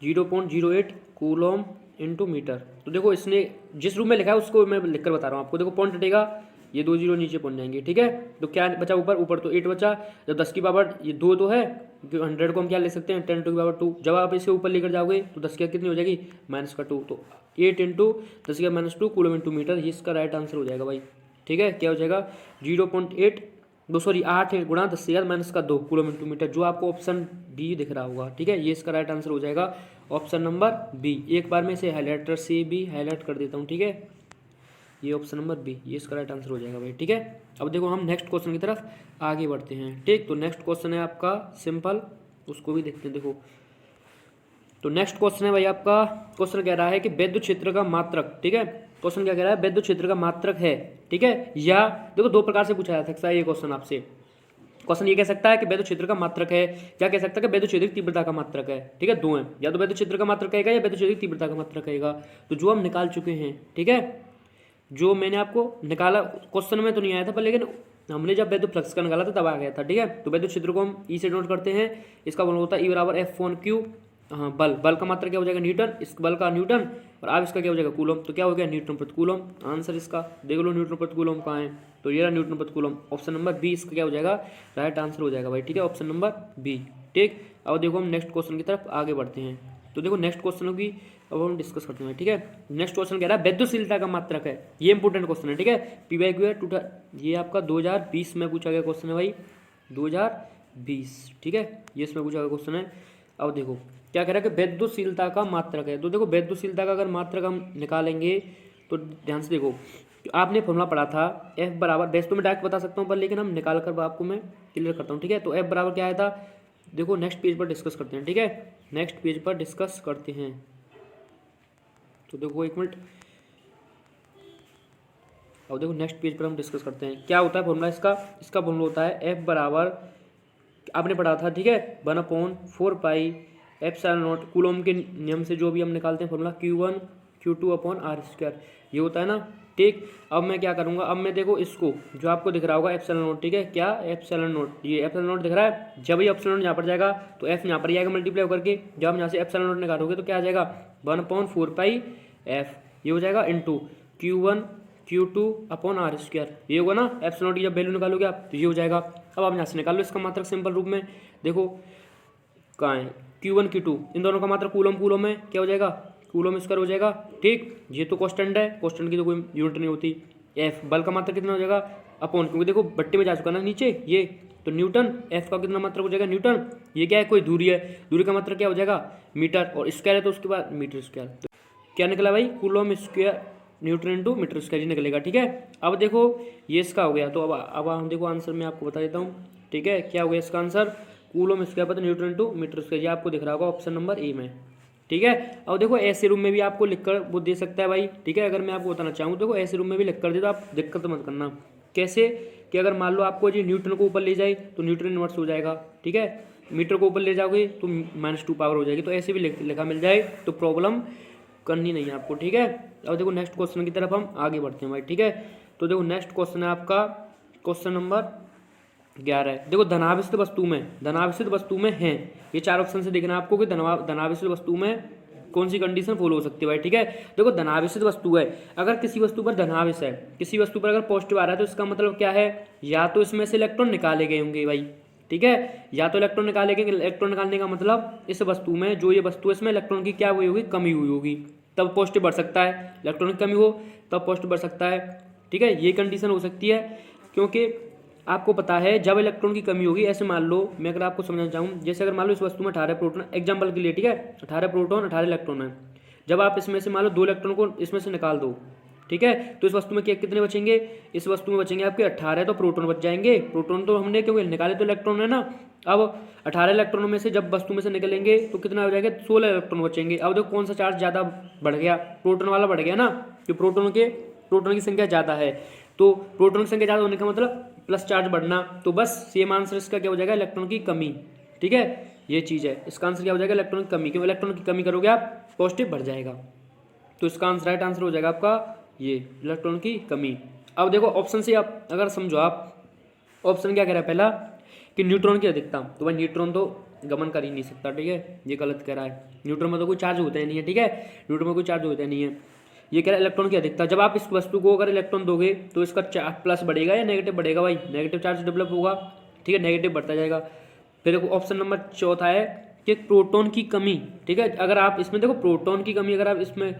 0.08 कूलम इंटू मीटर। तो देखो इसने जिस रूप में लिखा है उसको मैं लिख कर बता रहा हूँ आपको। देखो पॉइंट हटेगा, ये 2 0 नीचे पहुंच जाएंगे। ठीक है, तो क्या बचा ऊपर तो 8 बचा, जब 10 की पावर ये 2 तो है, 100 को हम क्या ले सकते हैं 10 टू की पावर 2। जब आप इसे ऊपर लेकर जाओगे तो 10 की कितनी हो जाएगी -2, तो 8 इंटू 10 की -2 कूलम इंटू मीटर, ये इसका राइट आंसर हो जाएगा भाई। ठीक है, क्या हो जाएगा 8 है गुणा 10 -2 कूलम इंटू मीटर, जो आपको ऑप्शन बी दिख रहा होगा। ठीक है, ये इसका राइट आंसर हो जाएगा ऑप्शन नंबर बी। एक बार मैं इसे हाईलाइटर से भी हाईलाइट कर देता हूँ। ठीक है, ये ऑप्शन नंबर बी, ये इसका राइट आंसर हो जाएगा भाई। ठीक है, अब देखो हम नेक्स्ट क्वेश्चन की तरफ आगे बढ़ते हैं। ठीक, तो नेक्स्ट क्वेश्चन है आपका सिंपल, उसको भी देखते हैं। देखो तो नेक्स्ट क्वेश्चन है भाई आपका, क्वेश्चन कह रहा है कि वैद्युत क्षेत्र का मात्रक। ठीक है, क्वेश्चन क्या कह रहा है, वैद्युत क्षेत्र का मात्रक है। ठीक है, या देखो 2 प्रकार से पूछा जा सकता है ये क्वेश्चन आपसे। क्वेश्चन ये कह सकता है कि वैद्युत क्षेत्र का मात्रक है, क्या कह सकता है कि वैद्युत क्षेत्र की तीव्रता का मात्रक है। ठीक है, 2 है, या तो वैद्युत क्षेत्र का मात्रक कहेगा या वैद्युत क्षेत्र की तीव्रता का मात्रक कहेगा। तो जो हम निकाल चुके हैं, ठीक है, जो मैंने आपको निकाला क्वेश्चन में तो नहीं आया था, पर लेकिन हमने जब वैद्युत फ्लक्स का निकाला था तब आ गया था। ठीक है, तो वैद्युत क्षेत्र को हम ई से नोट करते हैं, इसका बोलना होता है ई बराबर F/Q। हाँ बल, बल का मात्रा क्या हो जाएगा न्यूटन, इस बल का न्यूटन, और अब इसका क्या हो जाएगा कूलम, तो क्या हो गया न्यूटन प्रति कूलम। आंसर इसका देख लो न्यूटन प्रति कूलम कहाँ है, तो ये रहा न्यूटन प्रति कूलम। ऑप्शन नंबर बी इसका क्या हो जाएगा राइट आंसर हो जाएगा भाई, ठीक है, ऑप्शन नंबर बी। ठीक, अब देखो हम नेक्स्ट क्वेश्चन की तरफ आगे बढ़ते हैं। तो देखो नेक्स्ट क्वेश्चन की अब हम डिस्कस करते हैं, ठीक है। नेक्स्ट क्वेश्चन कह रहा है वैद्युशीलता का मात्रक है, ये इंपोर्टेंट क्वेश्चन है, ठीक है। पी वाई क्यू है ये आपका 2020 में पूछा गया क्वेश्चन है भाई, 2020, ठीक है, ये इसमें पूछा गया क्वेश्चन है। अब देखो क्या कह रहा है कि वैद्युशीलता का मात्रक है, तो देखो वैद्युशीलता का अगर मात्रक हम निकालेंगे तो ध्यान से देखो, आपने फॉर्मूला पढ़ा था F बराबर, वैसे तो मैं डायरेक्ट बता सकता हूँ पर लेकिन हम निकाल कर आपको मैं क्लियर करता हूँ, ठीक है। तो F बराबर क्या आया था, देखो नेक्स्ट पेज पर डिस्कस करते हैं, ठीक है, नेक्स्ट पेज पर डिस्कस करते हैं। तो देखो एक मिनट, अब देखो नेक्स्ट पेज पर हम डिस्कस करते हैं क्या होता है फॉर्मूला इसका फॉर्मूला होता है F बराबर, आपने पढ़ा था, ठीक है, 1/4 एप्सिलॉन नॉट, कूलम के नियम से जो भी हम निकालते हैं formula Q1 Q2 upon r², ये होता है ना। ठीक, अब मैं क्या करूँगा, अब मैं देखो इसको जो आपको दिख रहा होगा एप्सिलॉन नॉट, ठीक है, क्या एप्सिलॉन नॉट, ये एप्सिलॉन नॉट दिख रहा है, जब ये एप्सिलॉन नॉट यहाँ पर जाएगा तो F यहाँ पर आएगा मल्टीप्लाई करके, जब हम यहाँ से एप्सिलॉन नॉट निकालोगे तो क्या आ जाएगा 1/4 ये हो जाएगा into Q1 Q2 upon r², ये होगा ना, एप्सिलॉन नॉट की जब वैल्यू निकालोगे आप तो ये हो जाएगा। अब आप यहाँ से निकाल लो इसका मात्रक सिंपल रूप में, देखो कहाँ है Q1 Q2, इन दोनों का मात्रक कूलम है, क्या हो जाएगा कूलम स्क्वायर हो जाएगा। ठीक, ये तो कांस्टेंट है, कांस्टेंट की तो कोई यूनिट नहीं होती। F बल का मात्रक कितना हो जाएगा अपॉन, क्योंकि देखो बट्टे में जा चुका ना नीचे ये, तो न्यूटन, F का कितना मात्रक हो जाएगा न्यूटन, ये क्या है कोई दूरी है, दूरी का मात्रक क्या हो जाएगा मीटर, और स्क्वायर है तो उसके बाद मीटर स्क्वायर, तो क्या निकला भाई coulomb square newton into meter square निकलेगा। ठीक है, अब देखो ये इसका हो गया, तो अब हम देखो आंसर मैं आपको बता देता हूँ, ठीक है, क्या हो गया इसका आंसर कूलम स्क्वायर पता न्यूटन इंटू मीटर स्क्वायर, ये आपको दिख रहा होगा ऑप्शन नंबर ए में। ठीक है, अब देखो ऐसे रूम में भी आपको लिखकर वो दे सकता है भाई, ठीक है, अगर मैं आपको बताना चाहूँ देखो ऐसे रूम में भी लिख कर दे तो आप दिक्कत मत करना। कैसे कि अगर मान लो आपको जी न्यूटन को ऊपर ले जाए तो न्यूटन इनवर्स हो जाएगा, ठीक है, मीटर को ऊपर ले जाओगे तो -2 पावर हो जाएगी, तो ऐसे भी लिखा मिल जाए तो प्रॉब्लम करनी नहीं है आपको। ठीक है, अब देखो नेक्स्ट क्वेश्चन की तरफ हम आगे बढ़ते हैं भाई। ठीक है, तो देखो नेक्स्ट क्वेश्चन है आपका क्वेश्चन नंबर 11 है। देखो धनाभिषिक्त वस्तु में है, ये 4 ऑप्शन से देखना आपको कि धनाभिषिक्त वस्तु में कौन सी कंडीशन फॉलो हो सकती है भाई। ठीक है, देखो धनाभिषिक्त वस्तु है, अगर किसी वस्तु पर धनाभिष है, किसी वस्तु पर अगर पॉजिटिव आ रहा है तो इसका मतलब क्या है, या तो इसमें से इलेक्ट्रॉन निकाले गए होंगे भाई, ठीक है, या तो इलेक्ट्रॉन निकाले गए, इलेक्ट्रॉन निकालने का मतलब इस वस्तु में जो ये वस्तु है इसमें इलेक्ट्रॉन की क्या हुई होगी, कमी हुई होगी, तब पॉजिटिव बढ़ सकता है, इलेक्ट्रॉन की कमी हो तब पॉजिटिव बढ़ सकता है। ठीक है, ये कंडीशन हो सकती है, क्योंकि आपको पता है जब इलेक्ट्रॉन की कमी होगी, ऐसे मान लो मैं अगर आपको समझना चाहूँ, जैसे अगर मान लो इस वस्तु में 18 प्रोटॉन, एग्जाम्पल के लिए, ठीक है, 18 प्रोटॉन 18 इलेक्ट्रॉन है, जब आप इसमें से मान लो 2 इलेक्ट्रॉन को इसमें से निकाल दो, ठीक है, तो इस वस्तु में कितने बचेंगे, इस वस्तु में बचेंगे आपके 18, तो प्रोटॉन बच जाएंगे, प्रोटॉन तो हमने क्योंकि निकाले तो इलेक्ट्रॉन है ना, अब 18 इलेक्ट्रॉनों में से जब वस्तु में से निकलेंगे तो कितना हो जाएगा 16 इलेक्ट्रॉन बचेंगे। अब देखो कौन सा चार्ज ज़्यादा बढ़ गया, प्रोटॉन वाला बढ़ गया ना, कि प्रोटॉन की संख्या ज़्यादा है, तो प्रोटॉन की संख्या ज़्यादा होने का मतलब प्लस चार्ज बढ़ना, तो बस सेम आंसर इसका क्या हो जाएगा इलेक्ट्रॉन की कमी। ठीक है, ये चीज़ है, इसका आंसर क्या हो जाएगा इलेक्ट्रॉन की कमी, क्यों इलेक्ट्रॉन की कमी करोगे आप पॉजिटिव बढ़ जाएगा, तो इसका आंसर राइट आंसर हो जाएगा आपका ये इलेक्ट्रॉन की कमी। अब देखो ऑप्शन से आप अगर समझो, आप ऑप्शन क्या कह रहा है पहला कि न्यूट्रॉन की अधिकता, तो भाई न्यूट्रॉन तो गमन कर ही नहीं सकता, ठीक है, ये गलत कह रहा है, न्यूट्रॉन में तो कोई चार्ज होता ही नहीं है, ठीक है, न्यूट्रॉन में कोई चार्ज होता ही नहीं है। ये कह रहा है इलेक्ट्रॉन की अधिकता, जब आप इस वस्तु को अगर इलेक्ट्रॉन दोगे तो इसका प्लस बढ़ेगा या नेगेटिव बढ़ेगा भाई, नेगेटिव चार्ज डेवलप होगा, ठीक है, नेगेटिव बढ़ता जाएगा। फिर देखो ऑप्शन नंबर चौथा है कि प्रोटॉन की कमी, ठीक है, अगर आप इसमें देखो प्रोटॉन की कमी, अगर आप इसमें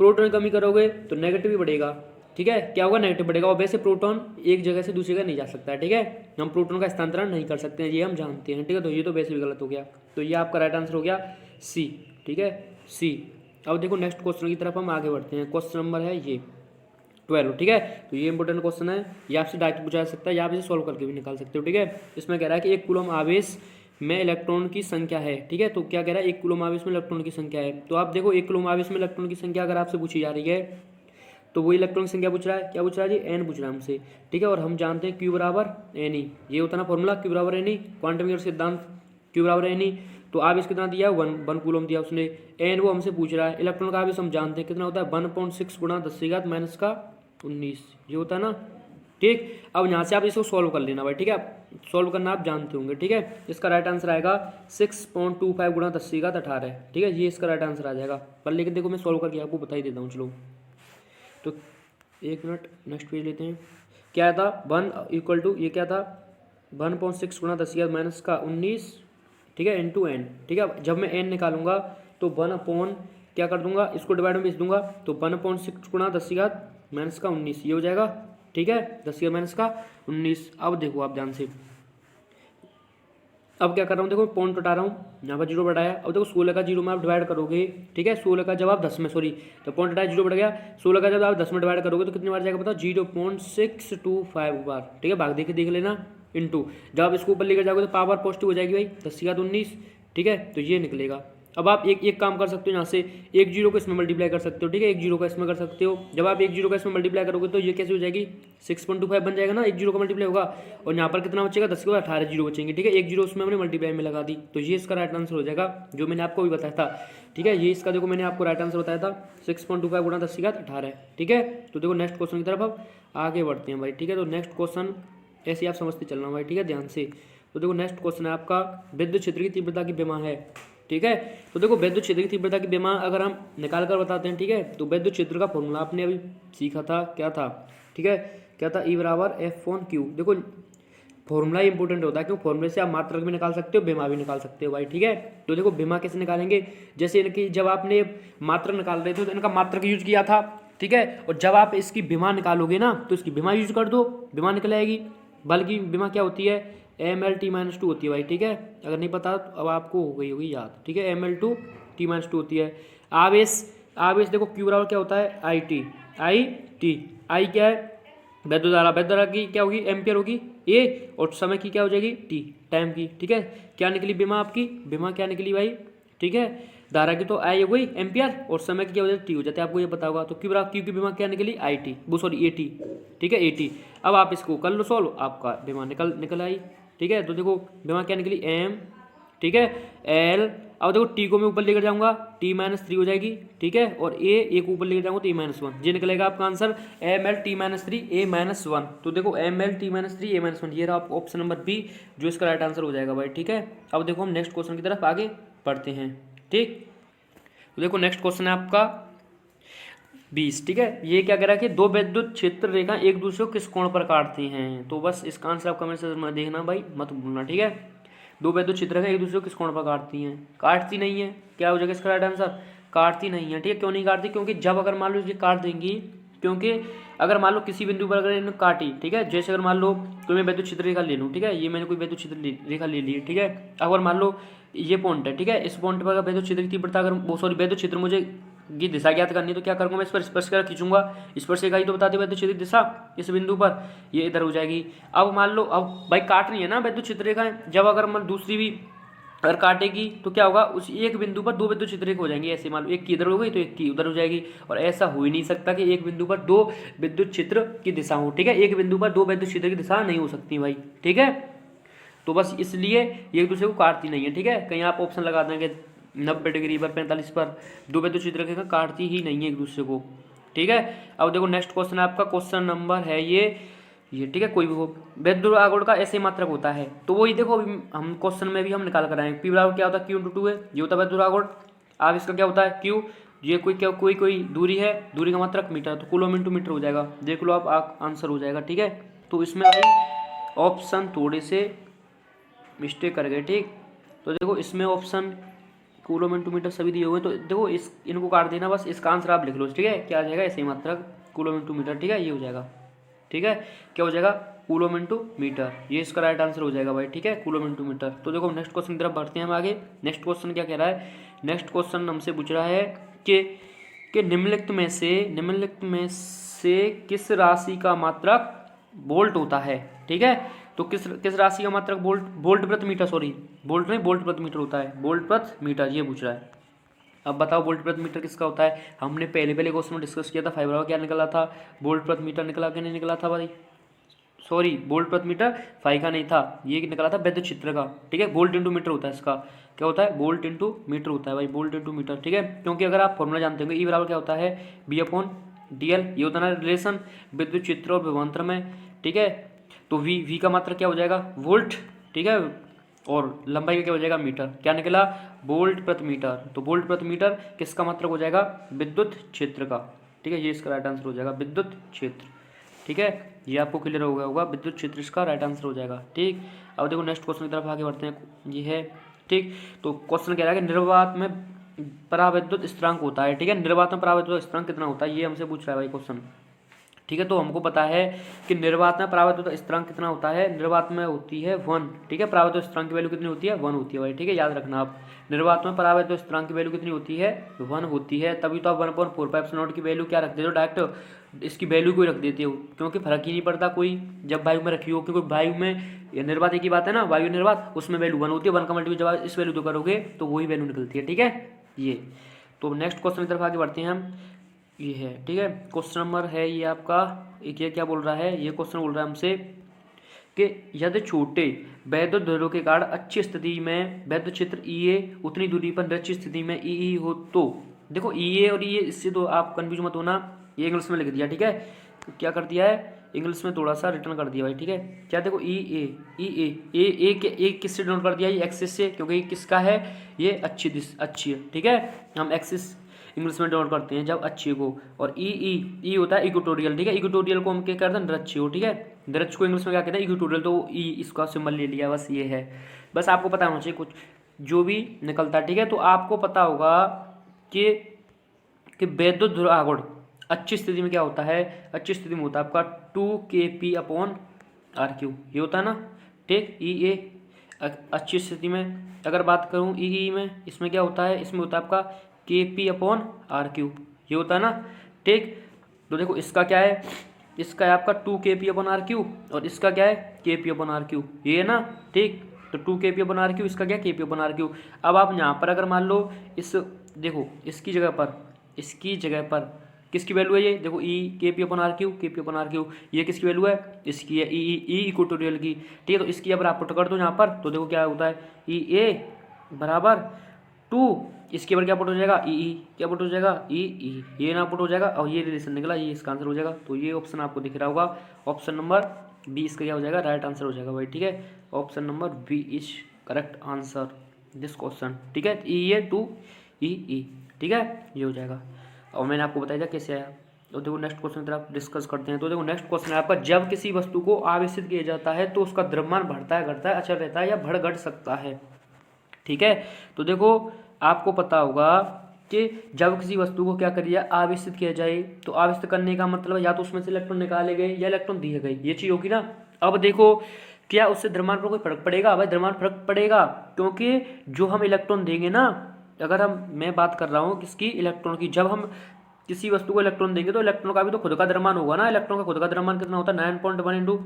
प्रोटॉन की कमी करोगे तो नेगेटिव ही बढ़ेगा, ठीक है, क्या होगा नेगेटिव बढ़ेगा, और वैसे प्रोटॉन एक जगह से दूसरी जगह नहीं जा सकता है, ठीक है, हम प्रोटॉन का स्थानांतरण नहीं कर सकते हैं, ये हम जानते हैं, ठीक है, तो ये तो वैसे भी गलत हो गया, तो ये आपका राइट आंसर हो गया सी। ठीक है, सी। अब देखो नेक्स्ट क्वेश्चन की तरफ हम आगे बढ़ते हैं, क्वेश्चन नंबर है ये 12, ठीक है, तो ये इंपॉर्टेंट क्वेश्चन है, ये आपसे डायरेक्ट पूछा जा सकता है, या आप इसे सॉल्व करके भी निकाल सकते हो। ठीक है, इसमें कह रहा है कि 1 कूलम आवेश में इलेक्ट्रॉन की संख्या है, ठीक है, तो क्या कह रहा है 1 कूलम आवेश में इलेक्ट्रॉन की संख्या है, तो आप देखो 1 कूलम आवेश में इलेक्ट्रॉन की संख्या अगर आपसे पूछी जा रही है तो वही इलेक्ट्रॉन की संख्या पूछ रहा है, क्या पूछ रहा है जी एन पूछ रहा है हमसे, ठीक है, और हम जानते हैं क्यू बराबर एन ई, ये होता ना फॉर्मूला क्यू बराबर एन ई, क्वांटम मैकेनिक्स सिद्धांत क्यू बराबर एन ई, तो आप इस कितना दिया 1 कूलम दिया उसने, एन वो हमसे पूछ रहा है, इलेक्ट्रॉन का आवेश हम जानते हैं कितना होता है 1.6 × 10⁻⁻⁰ ये होता है ना, ठीक। अब यहाँ से आप इसको सॉल्व कर लेना भाई, ठीक है, सॉल्व करना आप जानते होंगे, ठीक है। इसका राइट आंसर आएगा 6.25 गुणा 10⁻18, ठीक है, ये इसका राइट आंसर आ जाएगा। पर लेकिन देखो मैं सॉल्व करके आपको बता ही देता हूँ, चलो तो 1 मिनट, नेक्स्ट पेज लेते हैं। क्या था 1 इक्वल टू, ये क्या था 1.6 गुणा 10⁻19, ठीक है, इंटू एन, ठीक है। जब मैं एन निकालूंगा तो 1 अपॉन क्या कर दूंगा, इसको डिवाइड में भेज दूंगा, तो 1/6 गुणा 10⁻19 ये हो जाएगा, ठीक है, 10⁻19। अब देखो आप ध्यान से, अब क्या कर रहा हूँ, देखो पॉइंट हटा रहा हूँ, यहाँ पर जीरो बढ़ाया। अब देखो 16 का जीरो में आप डिवाइड करोगे, ठीक है, 16 का जब आप 10 में, सॉरी तो पॉइंट हटाया जीरो बढ़ गया, 16 का जब आप 10 में डिवाइड करोगे तो कितनी बार जाएगा बताओ, 0.625 बार, ठीक है, भाग देख लेना, इंटू जब आप इसको ऊपर लेकर जाओगे तो पावर पॉजिटिव हो जाएगी भाई, 10⁻19, ठीक है, तो ये निकलेगा। अब आप एक काम कर सकते हो, यहाँ से एक जीरो को इसमें मल्टीप्लाई कर सकते हो, ठीक है, एक जीरो का इसमें कर सकते हो। जब आप एक जीरो का इसमें मल्टीप्लाई करोगे तो ये कैसे हो जाएगी, 6.25 बन जाएगा ना, एक जीरो का मल्टीप्लाई होगा, और यहाँ पर कितना बचेगा, 10 के बाद 18 जीरो बचेंगे, ठीक है, एक जीरो उसमें हमने मल्टीप्लाई में लगा दी, तो ये इसका राइट आंसर हो जाएगा, जो मैंने आपको भी बताया था, ठीक है। ये इसका देखो मैंने आपको राइट आंसर बताया था 6.25 गुणा 10⁻18, ठीक है। तो देखो नेक्स्ट क्वेश्चन की तरफ अब आगे बढ़ते हैं भाई, ठीक है। तो नेक्स्ट क्वेश्चन ऐसे आप समझते चलना भाई, ठीक है, ध्यान से। तो देखो नेक्स्ट क्वेश्चन है आपका, विद्युत क्षेत्र की तीव्रता की विमा है, ठीक है। तो देखो विद्युत क्षेत्र की तीव्रता की विमा अगर हम निकाल कर बताते हैं, ठीक है, तो विद्युत क्षेत्र का फॉर्मूला आपने अभी सीखा था, क्या था, ठीक है, क्या था, E बराबर F/Q। देखो फॉर्मूला इंपॉर्टेंट होता है, क्यों, फॉर्मूले से आप मात्रक भी निकाल सकते हो, विमा भी निकाल सकते हो भाई, ठीक है। तो देखो विमा कैसे निकालेंगे, जैसे इनकी जब आपने मात्रक निकाल रहे थे तो इनका मात्रक यूज किया था, ठीक है, और जब आप इसकी विमा निकालोगे ना तो इसकी विमा यूज कर दो, विमा निकल आएगी। बल्कि विमा क्या होती है, ML/T-2 होती है भाई, ठीक है, अगर नहीं पता तो अब आपको हो गई होगी याद, ठीक है, ML/T-2 होती है। आवेश, आवेश देखो Q बराबर क्या होता है, I क्या है, वैद्युत धारा, वैद्युत धारा की क्या होगी, एम्पियर होगी ए, और समय की क्या हो जाएगी, टी, टाइम की, ठीक है। क्या निकली विमा आपकी, विमा क्या निकली भाई, ठीक है, धारा की तो आई हो गई एम्पियर, और समय की क्या हो जाती है, टी हो जाती है, आपको ये पता होगा। तो क्यू की विमा क्या निकली, IT, वो सॉरी AT, ठीक है, AT। अब आप इसको कर लो सॉल्व, आपका विमा निकल आई, ठीक है। तो देखो विमा क्या निकली, M, ठीक है, L। अब देखो टी को मैं ऊपर लेकर जाऊंगा, T-3 हो जाएगी, ठीक है, और एक ऊपर लेकर जाऊंगा तो A-1, ये निकलेगा आपका आंसर ML/T-3 A-1। तो देखो ML/T-3 A-1, ये रहा ऑप्शन नंबर बी, जो इसका राइट आंसर हो जाएगा भाई, ठीक है। अब देखो हम नेक्स्ट क्वेश्चन की तरफ आगे बढ़ते हैं, ठीक। तो देखो नेक्स्ट क्वेश्चन है आपका 20, ठीक है। ये क्या कह रहा है कि दो विद्युत क्षेत्र रेखा एक दूसरे को किस कोण पर काटती हैं, तो बस इसका आंसर आप कमेंट से देखना भाई, मत भूलना, ठीक है। दो विद्युत क्षेत्र रेखा एक दूसरे को किस कोण पर काटती हैं, काटती नहीं है, क्या हो जाएगा इसका राइट आंसर, काटती नहीं है, ठीक है। क्यों नहीं काटती, क्योंकि जब अगर मान लो ये काट देंगी, क्योंकि अगर मान लो किसी बिंदु पर अगर इन्हें काटी, ठीक है, जैसे अगर मान लो तो मैं विद्युत क्षेत्र रेखा ले लूँ, ठीक है, ये मैंने कोई विद्युत क्षेत्र रेखा ले ली, ठीक है। अगर मान लो ये पॉइंट है, ठीक है, इस पॉइंट पर अगर विद्युत क्षेत्र की तीव्रता, अगर वो सॉरी विद्युत क्षेत्र मुझे की दिशा ज्ञात करनी है, तो क्या करूँगा मैं, इस पर स्पर्शरेखा खींचूंगा, स्पर्शरेखा ही तो बताती है विद्युत क्षेत्र की दिशा, इस बिंदु पर ये इधर हो जाएगी। अब मान लो, अब भाई काट रही है ना विद्युत क्षेत्र रेखाएं, जब अगर मान दूसरी भी अगर काटेगी तो क्या होगा, उस एक बिंदु पर दो विद्युत क्षेत्र रेखा हो जाएंगी, ऐसे मान लो एक की इधर हो गई तो एक की उधर हो जाएगी, और ऐसा हो ही नहीं सकता कि एक बिंदु पर दो विद्युत क्षेत्र की दिशा हो, ठीक है, एक बिंदु पर दो विद्युत क्षेत्र की दिशा नहीं हो सकती भाई, ठीक है। तो बस इसलिए ये एक दूसरे को काटती नहीं है, ठीक है। कहीं आप ऑप्शन लगा देंगे 90 डिग्री पर, 45 पर, दो विद्युत क्षेत्र रेखा काटती ही नहीं है एक दूसरे को, ठीक है। अब देखो नेक्स्ट क्वेश्चन है आपका, क्वेश्चन नंबर है ये, ठीक है, कोई भी हो, विद्युत आघूर्ण का ऐसे मात्रक होता है, तो वही देखो अभी हम क्वेश्चन में भी हम निकाल कर आएंगे। P बराबर क्या होता है, Q/2 है, ये होता है विद्युत आघूर्ण। अब इसका क्या होता है, Q, ये कोई दूरी है, दूरी का मात्रक मीटर, तो कूलम/मीटर हो जाएगा, देख लो आप आंसर हो जाएगा, ठीक है। तो इसमें भाई ऑप्शन थोड़े से मिस्टेक कर गए, ठीक। तो देखो इसमें ऑप्शन कूलम/मीटर सभी दिए हुए, तो देखो इनको काट देना, बस इसका आंसर आप लिख लो, ठीक है, क्या आ जाएगा, ऐसे मात्रक कूलम/मीटर, ठीक है, ये हो जाएगा, ठीक है, क्या हो जाएगा, कूलम/मीटर, ये इसका राइट आंसर हो जाएगा भाई, ठीक है, कूलम/मीटर। तो देखो नेक्स्ट क्वेश्चन की तरफ बढ़ते हैं हम आगे। नेक्स्ट क्वेश्चन क्या कह रहा है, नेक्स्ट क्वेश्चन हमसे पूछ रहा है कि निम्नलिखित में से किस राशि का मात्रक वोल्ट होता है, ठीक है। तो किस राशि का मात्रक वोल्ट प्रति मीटर, सॉरी वोल्ट नहीं, वोल्ट प्रति मीटर होता है, वोल्ट प्रति मीटर ये पूछ रहा है। अब बताओ वोल्ट प्रति मीटर किसका होता है, हमने पहले क्वेश्चन में डिस्कस किया था, फाइबर का क्या निकला था, वोल्ट प्रति मीटर निकला कि नहीं निकला था भाई, सॉरी वोल्ट प्रति मीटर फाइ का नहीं था, ये निकला था विद्युत क्षेत्र का, ठीक है। वोल्ट इंटू मीटर होता है इसका, क्या होता है, वोल्ट इंटू मीटर होता है भाई, वोल्ट इंटू मीटर, ठीक है। क्योंकि अगर आप फॉर्मूला जानते होंगे, E बराबर क्या होता है, B/dl, ये होता है ना रिलेशन विद्युत क्षेत्र और विभवांतर में, ठीक है। तो वी का मात्रक क्या हो जाएगा, वोल्ट, ठीक है, और लंबाई का क्या हो जाएगा, मीटर। क्या निकला, वोल्ट प्रति मीटर। तो वोल्ट प्रति मीटर किसका मात्रक हो जाएगा, विद्युत क्षेत्र का, ठीक है। ये इसका राइट आंसर हो जाएगा, विद्युत क्षेत्र, ठीक है। ये आपको क्लियर हो गया होगा, विद्युत क्षेत्र इसका राइट आंसर हो जाएगा, ठीक। अब देखो नेक्स्ट क्वेश्चन की तरफ आगे बढ़ते हैं, ये है, ठीक। तो क्वेश्चन कह रहा है कि निर्वात में पराविद्युत स्थिरांक होता है, ठीक है। निर्वात में पराविद्युत स्थिरांक कितना होता है, ये हमसे पूछ रहा है भाई क्वेश्चन, ठीक है। तो हमको पता है कि निर्वात में पराविद्युत स्थिरांक कितना होता है, निर्वात में होती है 1, ठीक है। पराविद्युत स्थिरांक की वैल्यू कितनी होती है, 1 होती है भाई, ठीक है, याद रखना आप। निर्वात में पराविद्युत स्थिरांक की वैल्यू कितनी होती है, 1 होती है। तभी तो आप 1/4 की वैल्यू क्या रख देते हो, डायरेक्ट इसकी वैल्यू कोई रख देते हो, क्योंकि फर्क ही नहीं पड़ता कोई, जब वायु में रखी हो, क्योंकि वायु में निर्वात एक ही बात है ना, वायु निर्वात, उसमें वैल्यू 1 होती है। 1 का मल्टीप्लाई जब इस वैल्यू तो करोगे तो वही वैल्यू निकलती है, ठीक है। ये तो नेक्स्ट क्वेश्चन की तरफ आगे बढ़ते हैं हम, ये है, ठीक है। क्वेश्चन नंबर है ये आपका, एक ये क्या बोल रहा है, ये क्वेश्चन बोल रहा है हमसे कि यदि छोटे वैद्युत ध्रुवों के कारण अच्छी स्थिति में वैद्युत क्षेत्र EA उतनी दूरी पर निश्चित स्थिति में EE हो, तो देखो EA और EA, इससे तो आप कंफ्यूज मत होना, ये इंग्लिश में लिख दिया, ठीक है। तो क्या कर दिया है, इंग्लिश में थोड़ा सा रिटर्न कर दिया भाई, ठीक है। क्या देखो ए किससे डिनोट कर दिया, ये एक्सिस से, क्योंकि किसका है, ये अच्छी है, ठीक है। हम एक्सिस इंग्लिश में डिनोट करते हैं जब अच्छी को, और ई होता है इक्वेटोरियल, ठीक है। इक्वेटोरियल को हम क्या करते हैं, निरक्षीय हो, ठीक है। निरक्ष को इंग्लिश में क्या कहते हैं, इक्वेटोरियल, तो ई इसका सिंबल ले लिया, बस ये है। बस आपको पता होना चाहिए कुछ जो भी निकलता है, ठीक है। तो आपको पता होगा कि वैद्युत ध्रुव आघूर्ण अच्छी स्थिति में क्या होता है, अच्छी स्थिति में होता है आपका 2kp/r3, ये होता है ना, ठीक। EA अच्छी स्थिति में अगर बात करूँ EE में, इसमें क्या होता है, इसमें होता है आपका kp/r3, ये होता है ना, ठीक। तो देखो इसका क्या है, इसका है आपका 2kp/r3 और इसका क्या है kp/r3, ये है ना, ठीक। तो 2kp/r3, इसका क्या kp/r3। अब आप यहाँ पर अगर मान लो इस, देखो इसकी जगह पर किसकी वैल्यू है, ये देखो kp/r3, ये किसकी वैल्यू है, इसकी है ई इक्वेटोरियल की, ठीक है। तो इसकी अगर आप पुट कर दो यहाँ पर, तो देखो क्या होता है, EA बराबर 2, इसके ऊपर क्या पुट हो जाएगा, क्या पुट हो जाएगा, ये ना पुट हो जाएगा, और ये रिलेशन निकला, ये इसका आंसर हो जाएगा। तो ये ऑप्शन आपको दिख रहा होगा, ऑप्शन नंबर बी इसका क्या हो जाएगा, राइट आंसर हो जाएगा भाई, ठीक है। Option number B is correct answer this question, ठीक है। EA 2 EE, ठीक है, ये हो जाएगा। और मैंने आपको बताया था कैसे आया। तो देखो नेक्स्ट क्वेश्चन की तरफ डिस्कस करते हैं। तो देखो नेक्स्ट क्वेश्चन है आपका, जब किसी वस्तु को आवेशित किया जाता है तो उसका द्रव्यमान बढ़ता है, घटता है, अचल रहता है या बढ़ घट सकता है, ठीक है। तो देखो आपको पता होगा कि जब किसी वस्तु को क्या करिए, आवेशित किया जाए, तो आवेशित करने का मतलब या तो उसमें से इलेक्ट्रॉन निकाले गए या इलेक्ट्रॉन दिए गए, ये चीज़ होगी ना। अब देखो क्या उससे द्रव्यमान पर कोई फर्क पड़ेगा, भाई द्रव्यमान फर्क पड़ेगा, क्योंकि जो हम इलेक्ट्रॉन देंगे ना, अगर मैं बात कर रहा हूँ किसकी, इलेक्ट्रॉन की, जब हम किसी वस्तु को इलेक्ट्रॉन देंगे तो इलेक्ट्रॉन का भी तो खुद का द्रव्यमान होगा ना। इलेक्ट्रॉन का खुद का द्रव्यमान कितना होता है, 9.1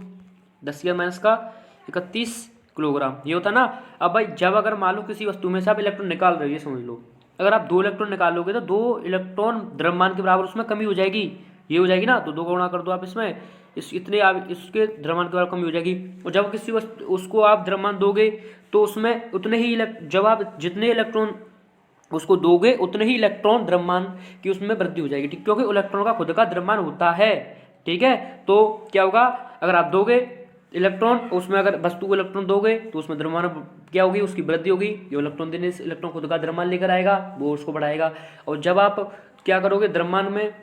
× 10⁻³ किलोग्राम, ये होता है ना। अब भाई जब अगर मान लो किसी वस्तु में से आप इलेक्ट्रॉन निकाल रहे हो, ये समझ लो, अगर आप 2 इलेक्ट्रॉन निकालोगे तो 2 इलेक्ट्रॉन द्रव्यमान के बराबर उसमें कमी हो जाएगी, ये हो जाएगी ना। तो 2 का गुणा कर दो आप इसमें, इतने आप इसके द्रव्यमान के बराबर कमी हो जाएगी। और जब किसी वस्तु उसको आप द्रव्यमान दोगे तो उसमें उतने ही जब आप जितने इलेक्ट्रॉन उसको दोगे उतने ही इलेक्ट्रॉन द्रव्यमान की उसमें वृद्धि हो जाएगी, ठीक, क्योंकि इलेक्ट्रॉन का खुद का द्रव्यमान होता है, ठीक है। तो क्या होगा, अगर आप दोगे इलेक्ट्रॉन, उसमें अगर वस्तु को इलेक्ट्रॉन दोगे तो उसमें द्रव्यमान क्या होगी, उसकी वृद्धि होगी। जो इलेक्ट्रॉन देने से इलेक्ट्रॉन खुद का द्रव्यमान लेकर आएगा, वो उसको बढ़ाएगा। और जब आप क्या करोगे, द्रव्यमान में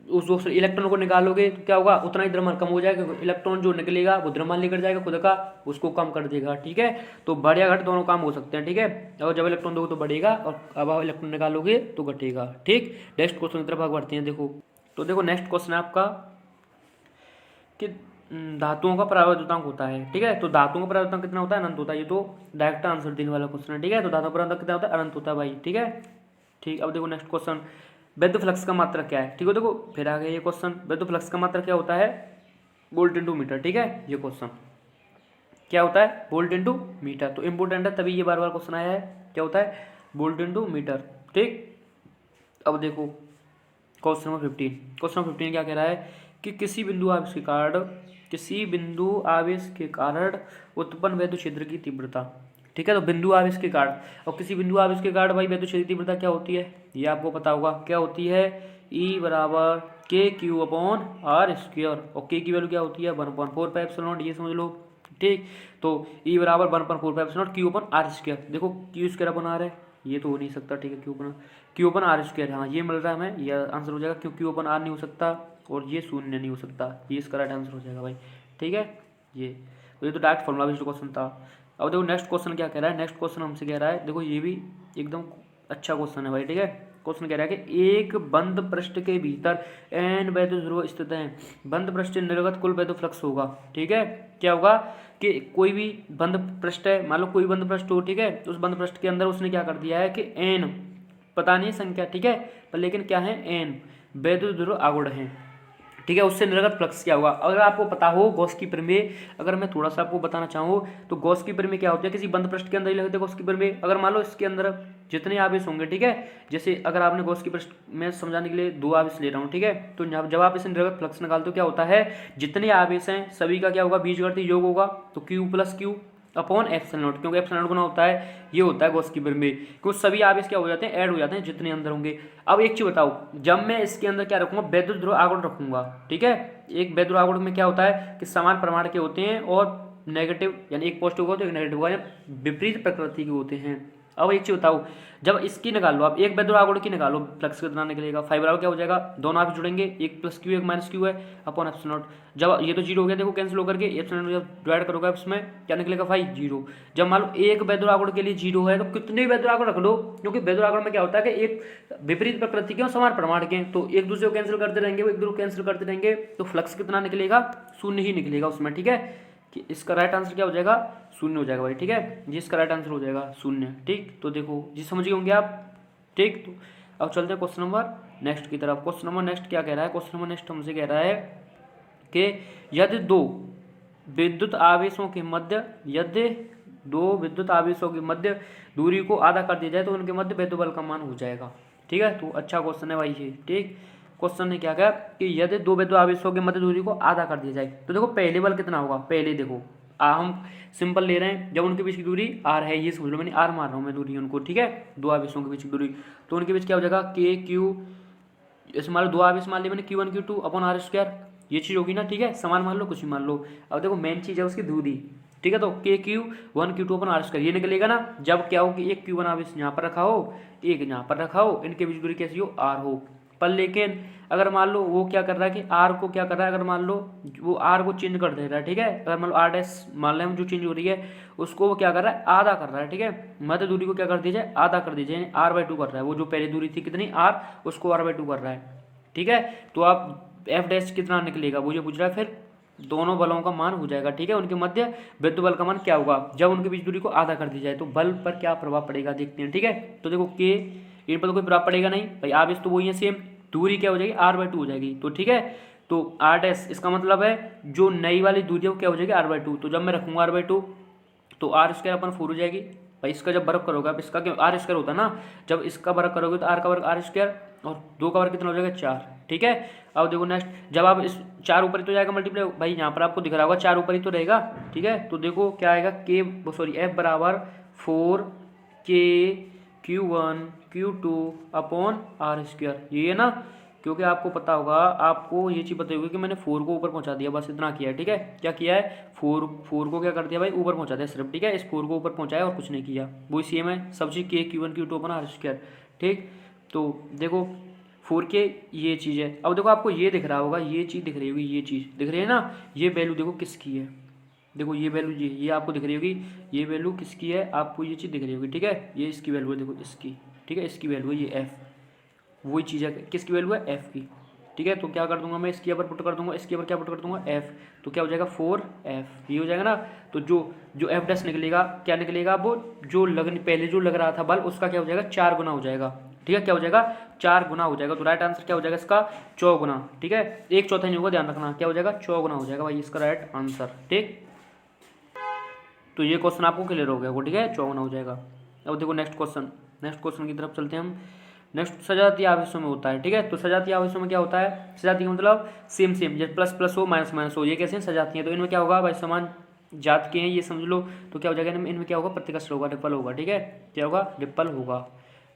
उस इलेक्ट्रॉन को निकालोगे तो क्या होगा, उतना ही द्रव्यमान कम हो जाएगा, क्योंकि इलेक्ट्रॉन जो निकलेगा वो द्रव्यमान लेकर जाएगा खुद का, उसको कम कर देगा, ठीक है। तो बढ़ या घट दोनों काम हो सकते हैं, ठीक है। और जब इलेक्ट्रॉन दोगे तो बढ़ेगा, और अब आप इलेक्ट्रॉन निकालोगे तो घटेगा, ठीक। नेक्स्ट क्वेश्चन की तरफ आगे बढ़ते हैं। देखो तो देखो नेक्स्ट क्वेश्चन है आपका कि धातुओं का परावर्तनांक होता है, ठीक है। तो धातुओं का परावर्तनांक कितना होता है, अनंत होता है। ये तो डायरेक्ट आंसर देने वाला क्वेश्चन है, ठीक है। तो धातुओं का परावर्तनांक कितना होता है, अनंत होता है भाई, ठीक है, ठीक। अब देखो नेक्स्ट क्वेश्चन, वैद्युत फ्लक्स का मात्रक क्या है, ठीक है। देखो फिर आ गया ये क्वेश्चन, वैद्युत फ्लक्स का मात्रक क्या होता है, वोल्ट इंटू मीटर, ठीक है। ये क्वेश्चन क्या होता है, वोल्ट इंटू मीटर। तो इंपोर्टेंट है, तभी ये बार बार क्वेश्चन आया है, क्या होता है, वोल्ट इंटू मीटर, ठीक। अब देखो क्वेश्चन नंबर 15, क्वेश्चन नंबर 15 क्या कह रहा है कि किसी बिंदु आवेश के कारण उत्पन्न वैद्युत क्षेत्र की तीव्रता, ठीक है। तो बिंदु आवेश के कारण, और किसी बिंदु आवेश के कारण भाई वैद्युत क्षेत्र की तीव्रता क्या होती है, ये आपको पता होगा, क्या होती है, ई बराबर के क्यू अपॉन आर स्क्वायर, और के की वैल्यू क्या होती है 1/4 ये समझ लो। ठीक, तो ई बराबर 1/4 क्यू अपन आर स्क्वायर, देखो क्यू स्क्वायर अपन आर है, ये तो हो नहीं सकता। ठीक है, क्यू अपन आर स्क्वायर, हाँ ये मिल रहा है हमें, ये आंसर हो जाएगा। क्यों क्यू अपन आर नहीं हो सकता और ये शून्य नहीं हो सकता, ये इसका राइट आंसर हो जाएगा भाई। ठीक है, ये तो डायरेक्ट फॉर्मुला बेस्ड क्वेश्चन था। अब देखो नेक्स्ट क्वेश्चन क्या कह रहा है, नेक्स्ट क्वेश्चन हमसे कह रहा है, देखो ये भी एकदम अच्छा क्वेश्चन है भाई। ठीक है, क्वेश्चन कह रहा है कि एक बंद पृष्ठ के भीतर n वैद्युत ध्रुव स्थित हैं, बंद पृष्ठ निर्गत कुल वैद्युत फ्लक्स होगा। ठीक है, क्या होगा कि कोई भी बंद पृष्ठ है, मान लो कोई बंद पृष्ठ हो, ठीक है, तो उस बंद पृष्ठ के अंदर उसने क्या कर दिया है कि n, पता नहीं संख्या, ठीक है, पर लेकिन क्या है n वैद्युत ध्रुव आगुण है। ठीक है, उससे निर्गत फ्लक्स क्या हुआ। अगर आपको पता हो गॉस की प्रमेय, अगर मैं थोड़ा सा आपको बताना चाहूँ तो गॉस की प्रमेय क्या होती है, किसी बंद पृष्ठ के अंदर ही लगते हैं गॉस की प्रमेय। अगर मान लो इसके अंदर जितने आवेश होंगे, ठीक है, जैसे अगर आपने गॉस की पृष्ठ में समझाने के लिए 2 आवेश ले रहा हूँ, ठीक है, तो जब आप इसे निर्गत फ्लक्स निकालते हो क्या होता है, जितने आवेश हैं सभी का क्या होगा, बीजगणितीय योग होगा, तो Q plus Q upon epsilon not, क्योंकि एप्सिलॉन नॉट गुना होता है, ये होता है गॉस की प्रमेय, क्योंकि सभी आवेश क्या हो जाते हैं, ऐड हो जाते हैं जितने अंदर होंगे। अब एक चीज बताओ, जब मैं इसके अंदर क्या रखूंगा, वैद्युत ध्रुव आगुण रखूंगा। ठीक है, एक वैद्युत आगुण में क्या होता है कि समान प्रमाण के होते हैं और नेगेटिव, यानी एक पॉजिटिव होगा तो एक नेगेटिव होगा, विपरीत प्रकृति के होते हैं। अब एक चीज बताओ, जब इसकी निकाल लो आप, एक वैद्युत आगुण की निकालो, फ्लक्स कितना निकलेगा, फाइव बराबर क्या हो जाएगा, दोनों आप जुड़ेंगे, एक प्लस क्यू एक माइनस क्यू है अपॉन एप्सिलॉन नॉट। जब ये तो जीरो हो गया, देखो कैंसिल होकर के एप्सिलॉन नॉट जब डिवाइड करोगे इसमें क्या निकलेगा 5 जीरो। जब मान लो एक वैद्युत आगुण के लिए जीरो है तो कितने वैद्युत आगुण रख लो, क्योंकि वैद्युत आगुण में क्या होता है कि एक विपरीत प्रकृति के और समान प्रमाण के, तो एक दूसरे को कैंसिल करते रहेंगे, एक दूसरे को कैंसिल करते रहेंगे, तो फ्लक्स कितना निकलेगा, शून्य ही निकलेगा उसमें। ठीक है, कि इसका राइट आंसर क्या हो जाएगा, शून्य हो जाएगा भाई। ठीक है, जिसका राइट आंसर हो जाएगा शून्य। ठीक, तो देखो जी समझ गए होंगे आप। ठीक, तो अब चलते हैं क्वेश्चन नंबर नेक्स्ट की तरफ। क्वेश्चन नंबर नेक्स्ट क्या कह रहा है, क्वेश्चन नंबर नेक्स्ट हमसे कह रहा है कि यदि दो विद्युत आवेशों के मध्य, यदि दो विद्युत आवेशों के मध्य दूरी को आधा कर दिया जाए तो उनके मध्य वैद्युत बल का मान हो जाएगा। ठीक है, तो अच्छा क्वेश्चन है भाई ये। ठीक, क्वेश्चन ने क्या कहा कि यदि दो विद्युत आवेशों के मध्य दूरी को आधा कर दिया जाए, तो देखो पहले बल कितना होगा, पहले देखो हम सिंपल ले रहे हैं, जब उनके बीच की दूरी आर है, ये समझ लो, मैंने आर मार रहा हूँ मैं दूरी उनको। ठीक है, दो आवेशों के बीच की दूरी, तो उनके बीच क्या हो जाएगा के क्यू, इस मान लो दो आवेश मान लिया मैंने Q1 Q2 upon are square, ये चीज़ होगी ना। ठीक है, समान मान लो, कुछ भी मान लो। अब देखो मेन चीज़ है उसकी दूरी। ठीक है, तो के Q1 Q2 upon are square ये निकलेगा ना, जब क्या हो कि एक Q1 आवेश यहाँ पर रखा हो, एक यहाँ पर रखा हो, इनके बीच दूरी कैसी हो, आर हो। पर लेकिन अगर मान लो वो क्या कर रहा है कि आर को क्या कर रहा है, अगर मान लो वो आर को चेंज कर दे रहा है। ठीक है, अगर मान लो आर डैश मान लें हम, जो चेंज हो रही है उसको वो क्या कर रहा है, आधा कर रहा है। ठीक है, मध्य दूरी को क्या कर दिया जाए, आधा कर दीजिए, R/2 कर रहा है। वो जो पहले दूरी थी कितनी R, उसको R/2 कर रहा है। ठीक है, तो आप एफ डैश कितना निकलेगा वो जो पूछ रहा है, फिर दोनों बलों का मान हो जाएगा। ठीक है, उनके मध्य विद्युत बल का मान क्या होगा, जब उनके बीच दूरी को आधा कर दी जाए तो बल पर क्या प्रभाव पड़ेगा देखते हैं। ठीक है, तो देखो के, इन पर तो कोई प्रभाव पड़ेगा नहीं भाई, आवेश तो वही है सेम, दूरी क्या हो जाएगी R/2 हो जाएगी। तो ठीक है, तो आर डैश इसका मतलब है जो नई वाली दूरी है वो क्या हो जाएगी R/2। तो जब मैं रखूंगा R/2 तो आर स्क्वायर अपन 4 हो जाएगी भाई। इसका जब वर्ग करोगे आप, इसका क्यों आर स्क्वायर होता है ना, जब इसका वर्ग करोगे तो आर का वर्ग आर स्क्वायर, और 2 का वर्ग कितना हो जाएगा 4। ठीक है, अब देखो नेक्स्ट, जब आप इस 4 ऊपर ही तो जाएगा मल्टीप्लाई भाई, यहाँ पर आपको दिख रहा होगा 4 ऊपर ही तो रहेगा। ठीक है, तो देखो क्या आएगा, के सॉरी एफ बराबर 4 के Q1 Q2 upon are square, ये है ना, क्योंकि आपको पता होगा, आपको ये चीज़ पता होगी कि मैंने 4 को ऊपर पहुंचा दिया, बस इतना किया है। ठीक है, क्या किया है, 4 को क्या कर दिया भाई, ऊपर पहुंचा दिया सिर्फ। ठीक है, इस 4 को ऊपर पहुंचाया और कुछ नहीं किया, वही सेम है सब चीज़, के Q1 Q2 upon are square. ठीक, तो देखो 4 के ये चीज़ है। अब देखो आपको ये दिख रहा होगा, ये चीज़ दिख रही होगी, ये चीज़ दिख रही है ना, ये वैल्यू देखो किसकी है, देखो ये वैल्यू, ये आपको दिख रही होगी, ये वैल्यू किसकी है, आपको ये चीज़ दिख रही होगी। ठीक है, ये इसकी वैल्यू है, देखो इसकी। ठीक है, इसकी वैल्यू है ये एफ, वही चीज़ है, किसकी वैल्यू है, एफ की। ठीक है, तो क्या कर दूंगा मैं, इसके ऊपर पुट कर दूंगा, इसके ऊपर क्या पुट कर दूंगा, एफ, तो क्या हो जाएगा 4F, ये हो जाएगा ना। तो जो एफ डैश निकलेगा, क्या निकलेगा, वो जो पहले जो लग रहा था बल, उसका क्या हो जाएगा, 4 गुना हो जाएगा। ठीक है, क्या हो जाएगा, 4 गुना हो जाएगा। तो राइट आंसर क्या हो जाएगा इसका, 4 गुना। ठीक है, 1/4 नहीं होगा, ध्यान रखना, क्या हो जाएगा, 4 गुना हो जाएगा भाई इसका राइट आंसर। ठीक, तो ये क्वेश्चन आपको क्लियर हो गया, ठीक है, 4 गुना हो जाएगा। अब देखो नेक्स्ट क्वेश्चन की तरफ चलते हैं हम। नेक्स्ट सजातीय आवेशों में होता है। ठीक है, तो सजातीय आवेशों में क्या होता है, सजातीय मतलब सेम जैसे प्लस प्लस हो, माइनस माइनस हो, ये कैसे हैं, सजातीय हैं। तो इनमें क्या होगा भाई, समान जात के हैं ये समझ लो, तो क्या हो जाएगा इनमें क्या होगा, प्रतिकर्ष होगा, रिपल होगा। ठीक है, क्या होगा, रिपल होगा,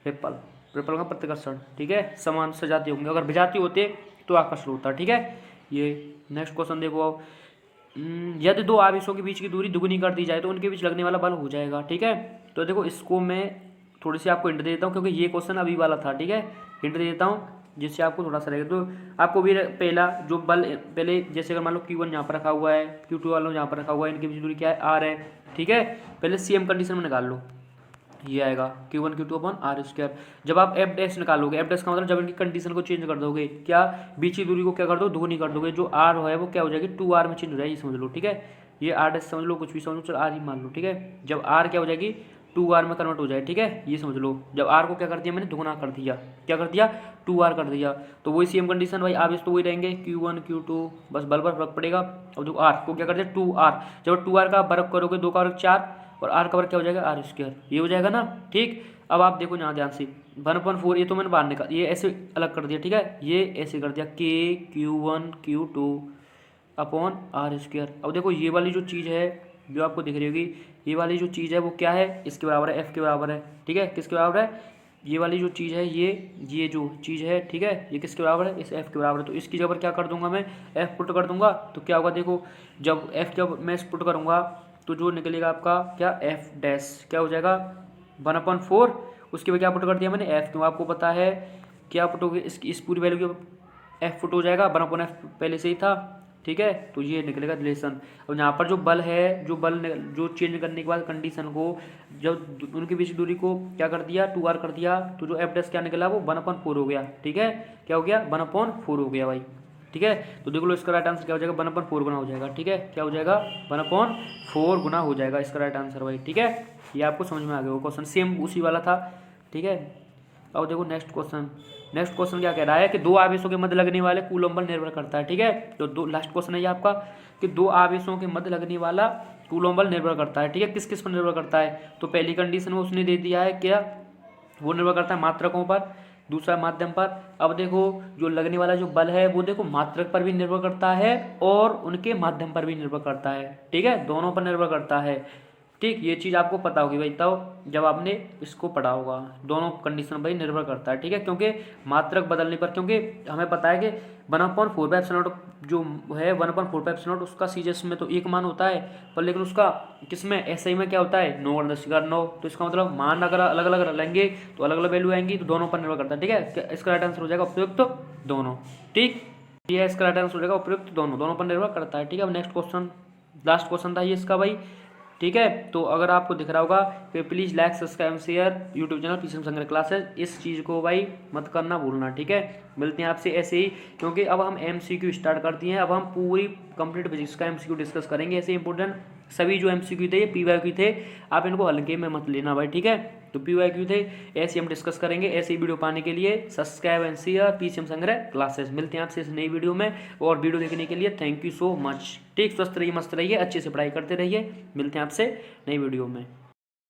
रिपल रिपल का प्रतिकर्षण, ठीक है, समान सजातीय होंगे, अगर विजातीय होते तो आकर्षण होता, ठीक है। ये नेक्स्ट क्वेश्चन देखो, यदि दो आवेशों के बीच की दूरी दुगुनी कर दी जाए तो उनके बीच लगने वाला बल हो जाएगा, ठीक है। तो देखो इसको मैं थोड़ी सी आपको हिंट दे देता हूँ, क्योंकि ये क्वेश्चन अभी वाला था, ठीक है। हिंट दे देता हूँ जिससे आपको थोड़ा सा रहेगा। तो आपको भी पहला जो बल, पहले जैसे अगर मान लो Q1 यहाँ पर रखा हुआ है, Q2 वाला यहाँ पर रखा हुआ है, इनके बीच दूरी क्या है, R है, ठीक है। पहले CM कंडीशन में निकाल लो, ये आएगा Q1 Q2 upon R square. जब आप F डैश निकालोगे, F डैश का मतलब जब इनकी कंडीशन को चेंज कर दोगे, क्या बीच की दूरी को क्या कर दो, दोगुनी कर दोगे, जो R है वो क्या हो जाएगी 2R में चेंज हो जाएगी, समझ लो, ठीक है। ये R डैश समझ लो, कुछ भी समझ लो, चलो R ही मान लो, ठीक है। जब R क्या हो जाएगी 2R में कन्वर्ट हो जाए, ठीक है, ये समझ लो। जब R को क्या कर दिया मैंने, दुगुना कर दिया, क्या कर दिया 2R कर दिया, तो वही सेम कंडीशन भाई, आवेश तो वही रहेंगे Q1 Q2, बस बल पर फर्क पड़ेगा। अब देखो R को क्या कर दिया 2R, जब 2R का वर्ग करोगे, 2 का वर्ग 4 और R का वर्ग क्या हो जाएगा R स्क्वायर, ये हो जाएगा ना, ठीक। अब आप देखो यहाँ ध्यान से 1/4, ये तो मैंने बाहर निकाल, ये ऐसे अलग कर दिया, ठीक है, ये ऐसे कर दिया K Q1 Q2 upon R square. अब देखो ये वाली जो चीज़ है जो आपको दिख रही होगी, ये वाली जो चीज़ है वो क्या है, इसके बराबर है, F के बराबर है, ठीक है, किसके बराबर है, ये वाली जो चीज़ है, ये जो चीज़ है, ठीक है, ये किसके बराबर है, इस F के बराबर है। तो इसकी जगह पर क्या कर दूंगा मैं, F पुट कर दूंगा, तो क्या होगा देखो, जब F जब मैं पुट करूँगा तो जो निकलेगा आपका क्या, F डैश क्या हो जाएगा 1/4, उसके बाद क्या पुट कर दिया मैंने F, क्यों आपको पता है क्या पुट हो गया, इस पूरी वैल्यू के F पुट हो जाएगा, 1/F पहले से ही था, ठीक है। तो ये निकलेगा रिलेशन। और यहाँ पर जो बल है, जो चेंज करने के बाद कंडीशन को, जब उनके बीच दूरी को क्या कर दिया 2R कर दिया, तो जो F डैश क्या निकला वो 1/4 हो गया, ठीक है, क्या हो गया 1/4 हो गया भाई, ठीक है। तो देख लो इसका राइट आंसर क्या हो जाएगा, 1/4 गुना हो जाएगा, ठीक है, क्या हो जाएगा 1/4 गुना हो जाएगा इसका राइट आंसर भाई, ठीक है। ये आपको समझ में आ गया, वो क्वेश्चन सेम उसी वाला था, ठीक है। अब देखो नेक्स्ट क्वेश्चन क्या कह रहा है कि दो आवेशों के मध्य लगने वाले कूलम्ब बल निर्भर करता है, ठीक है। तो दो लास्ट क्वेश्चन है ये आपका कि दो आवेशों के मध्य लगने वाला कूलम्ब बल निर्भर करता है, ठीक है, किस किस पर निर्भर करता है। तो पहली कंडीशन में उसने दे दिया है क्या, वो निर्भर करता है मात्रकों पर, दूसरा माध्यम पर। अब देखो जो लगने वाला जो बल है वो देखो मात्रक पर भी निर्भर करता है और उनके माध्यम पर भी निर्भर करता है, ठीक है, दोनों पर निर्भर करता है, ठीक। ये चीज़ आपको पता होगी भाई, तब जब आपने इसको पढ़ा होगा, दोनों कंडीशन पर ही निर्भर करता है, ठीक है। क्योंकि मात्रक बदलने पर, क्योंकि हमें पता है कि 1/4 जो है 1/4 उसका सीजस में तो एक मान होता है, पर लेकिन उसका किसमें SI में क्या होता है 9/10⁹। तो इसका मतलब मान अगर अलग अलग लेंगे तो अलग अलग वैल्यू आएंगी, तो दोनों पर निर्भर करता है, ठीक है। इसका राइट आंसर हो जाएगा उपयुक्त दोनों, ठीक। ये इसका राइट आंसर हो जाएगा उपयुक्त दोनों पर निर्भर करता है, ठीक है। अब नेक्स्ट क्वेश्चन, लास्ट क्वेश्चन था ये इसका भाई, ठीक है। तो अगर आपको दिख रहा होगा कि please like subscribe share YouTube channel PCM संग्रह क्लासेस, इस चीज़ को भाई मत करना भूलना, ठीक है। मिलते हैं आपसे ऐसे ही, क्योंकि अब हम MCQ स्टार्ट कर दिए हैं, अब हम पूरी कंप्लीट फिजिक्स का MCQ डिस्कस करेंगे। ऐसे इंपॉर्टेंट सभी जो MCQ थे, ये PYQ थे, आप इनको हल्के में मत लेना भाई, ठीक है। तो PYQ थे, ऐसे हम डिस्कस करेंगे। ऐसे ही वीडियो पाने के लिए सब्सक्राइब एंड शेयर पीसीएम संग्रह क्लासेस। मिलते हैं आपसे इस नई वीडियो में, और वीडियो देखने के लिए थैंक यू सो मच, ठीक। स्वस्थ रहिए, मस्त रहिए, अच्छे से पढ़ाई करते रहिए। मिलते हैं आपसे नई वीडियो में।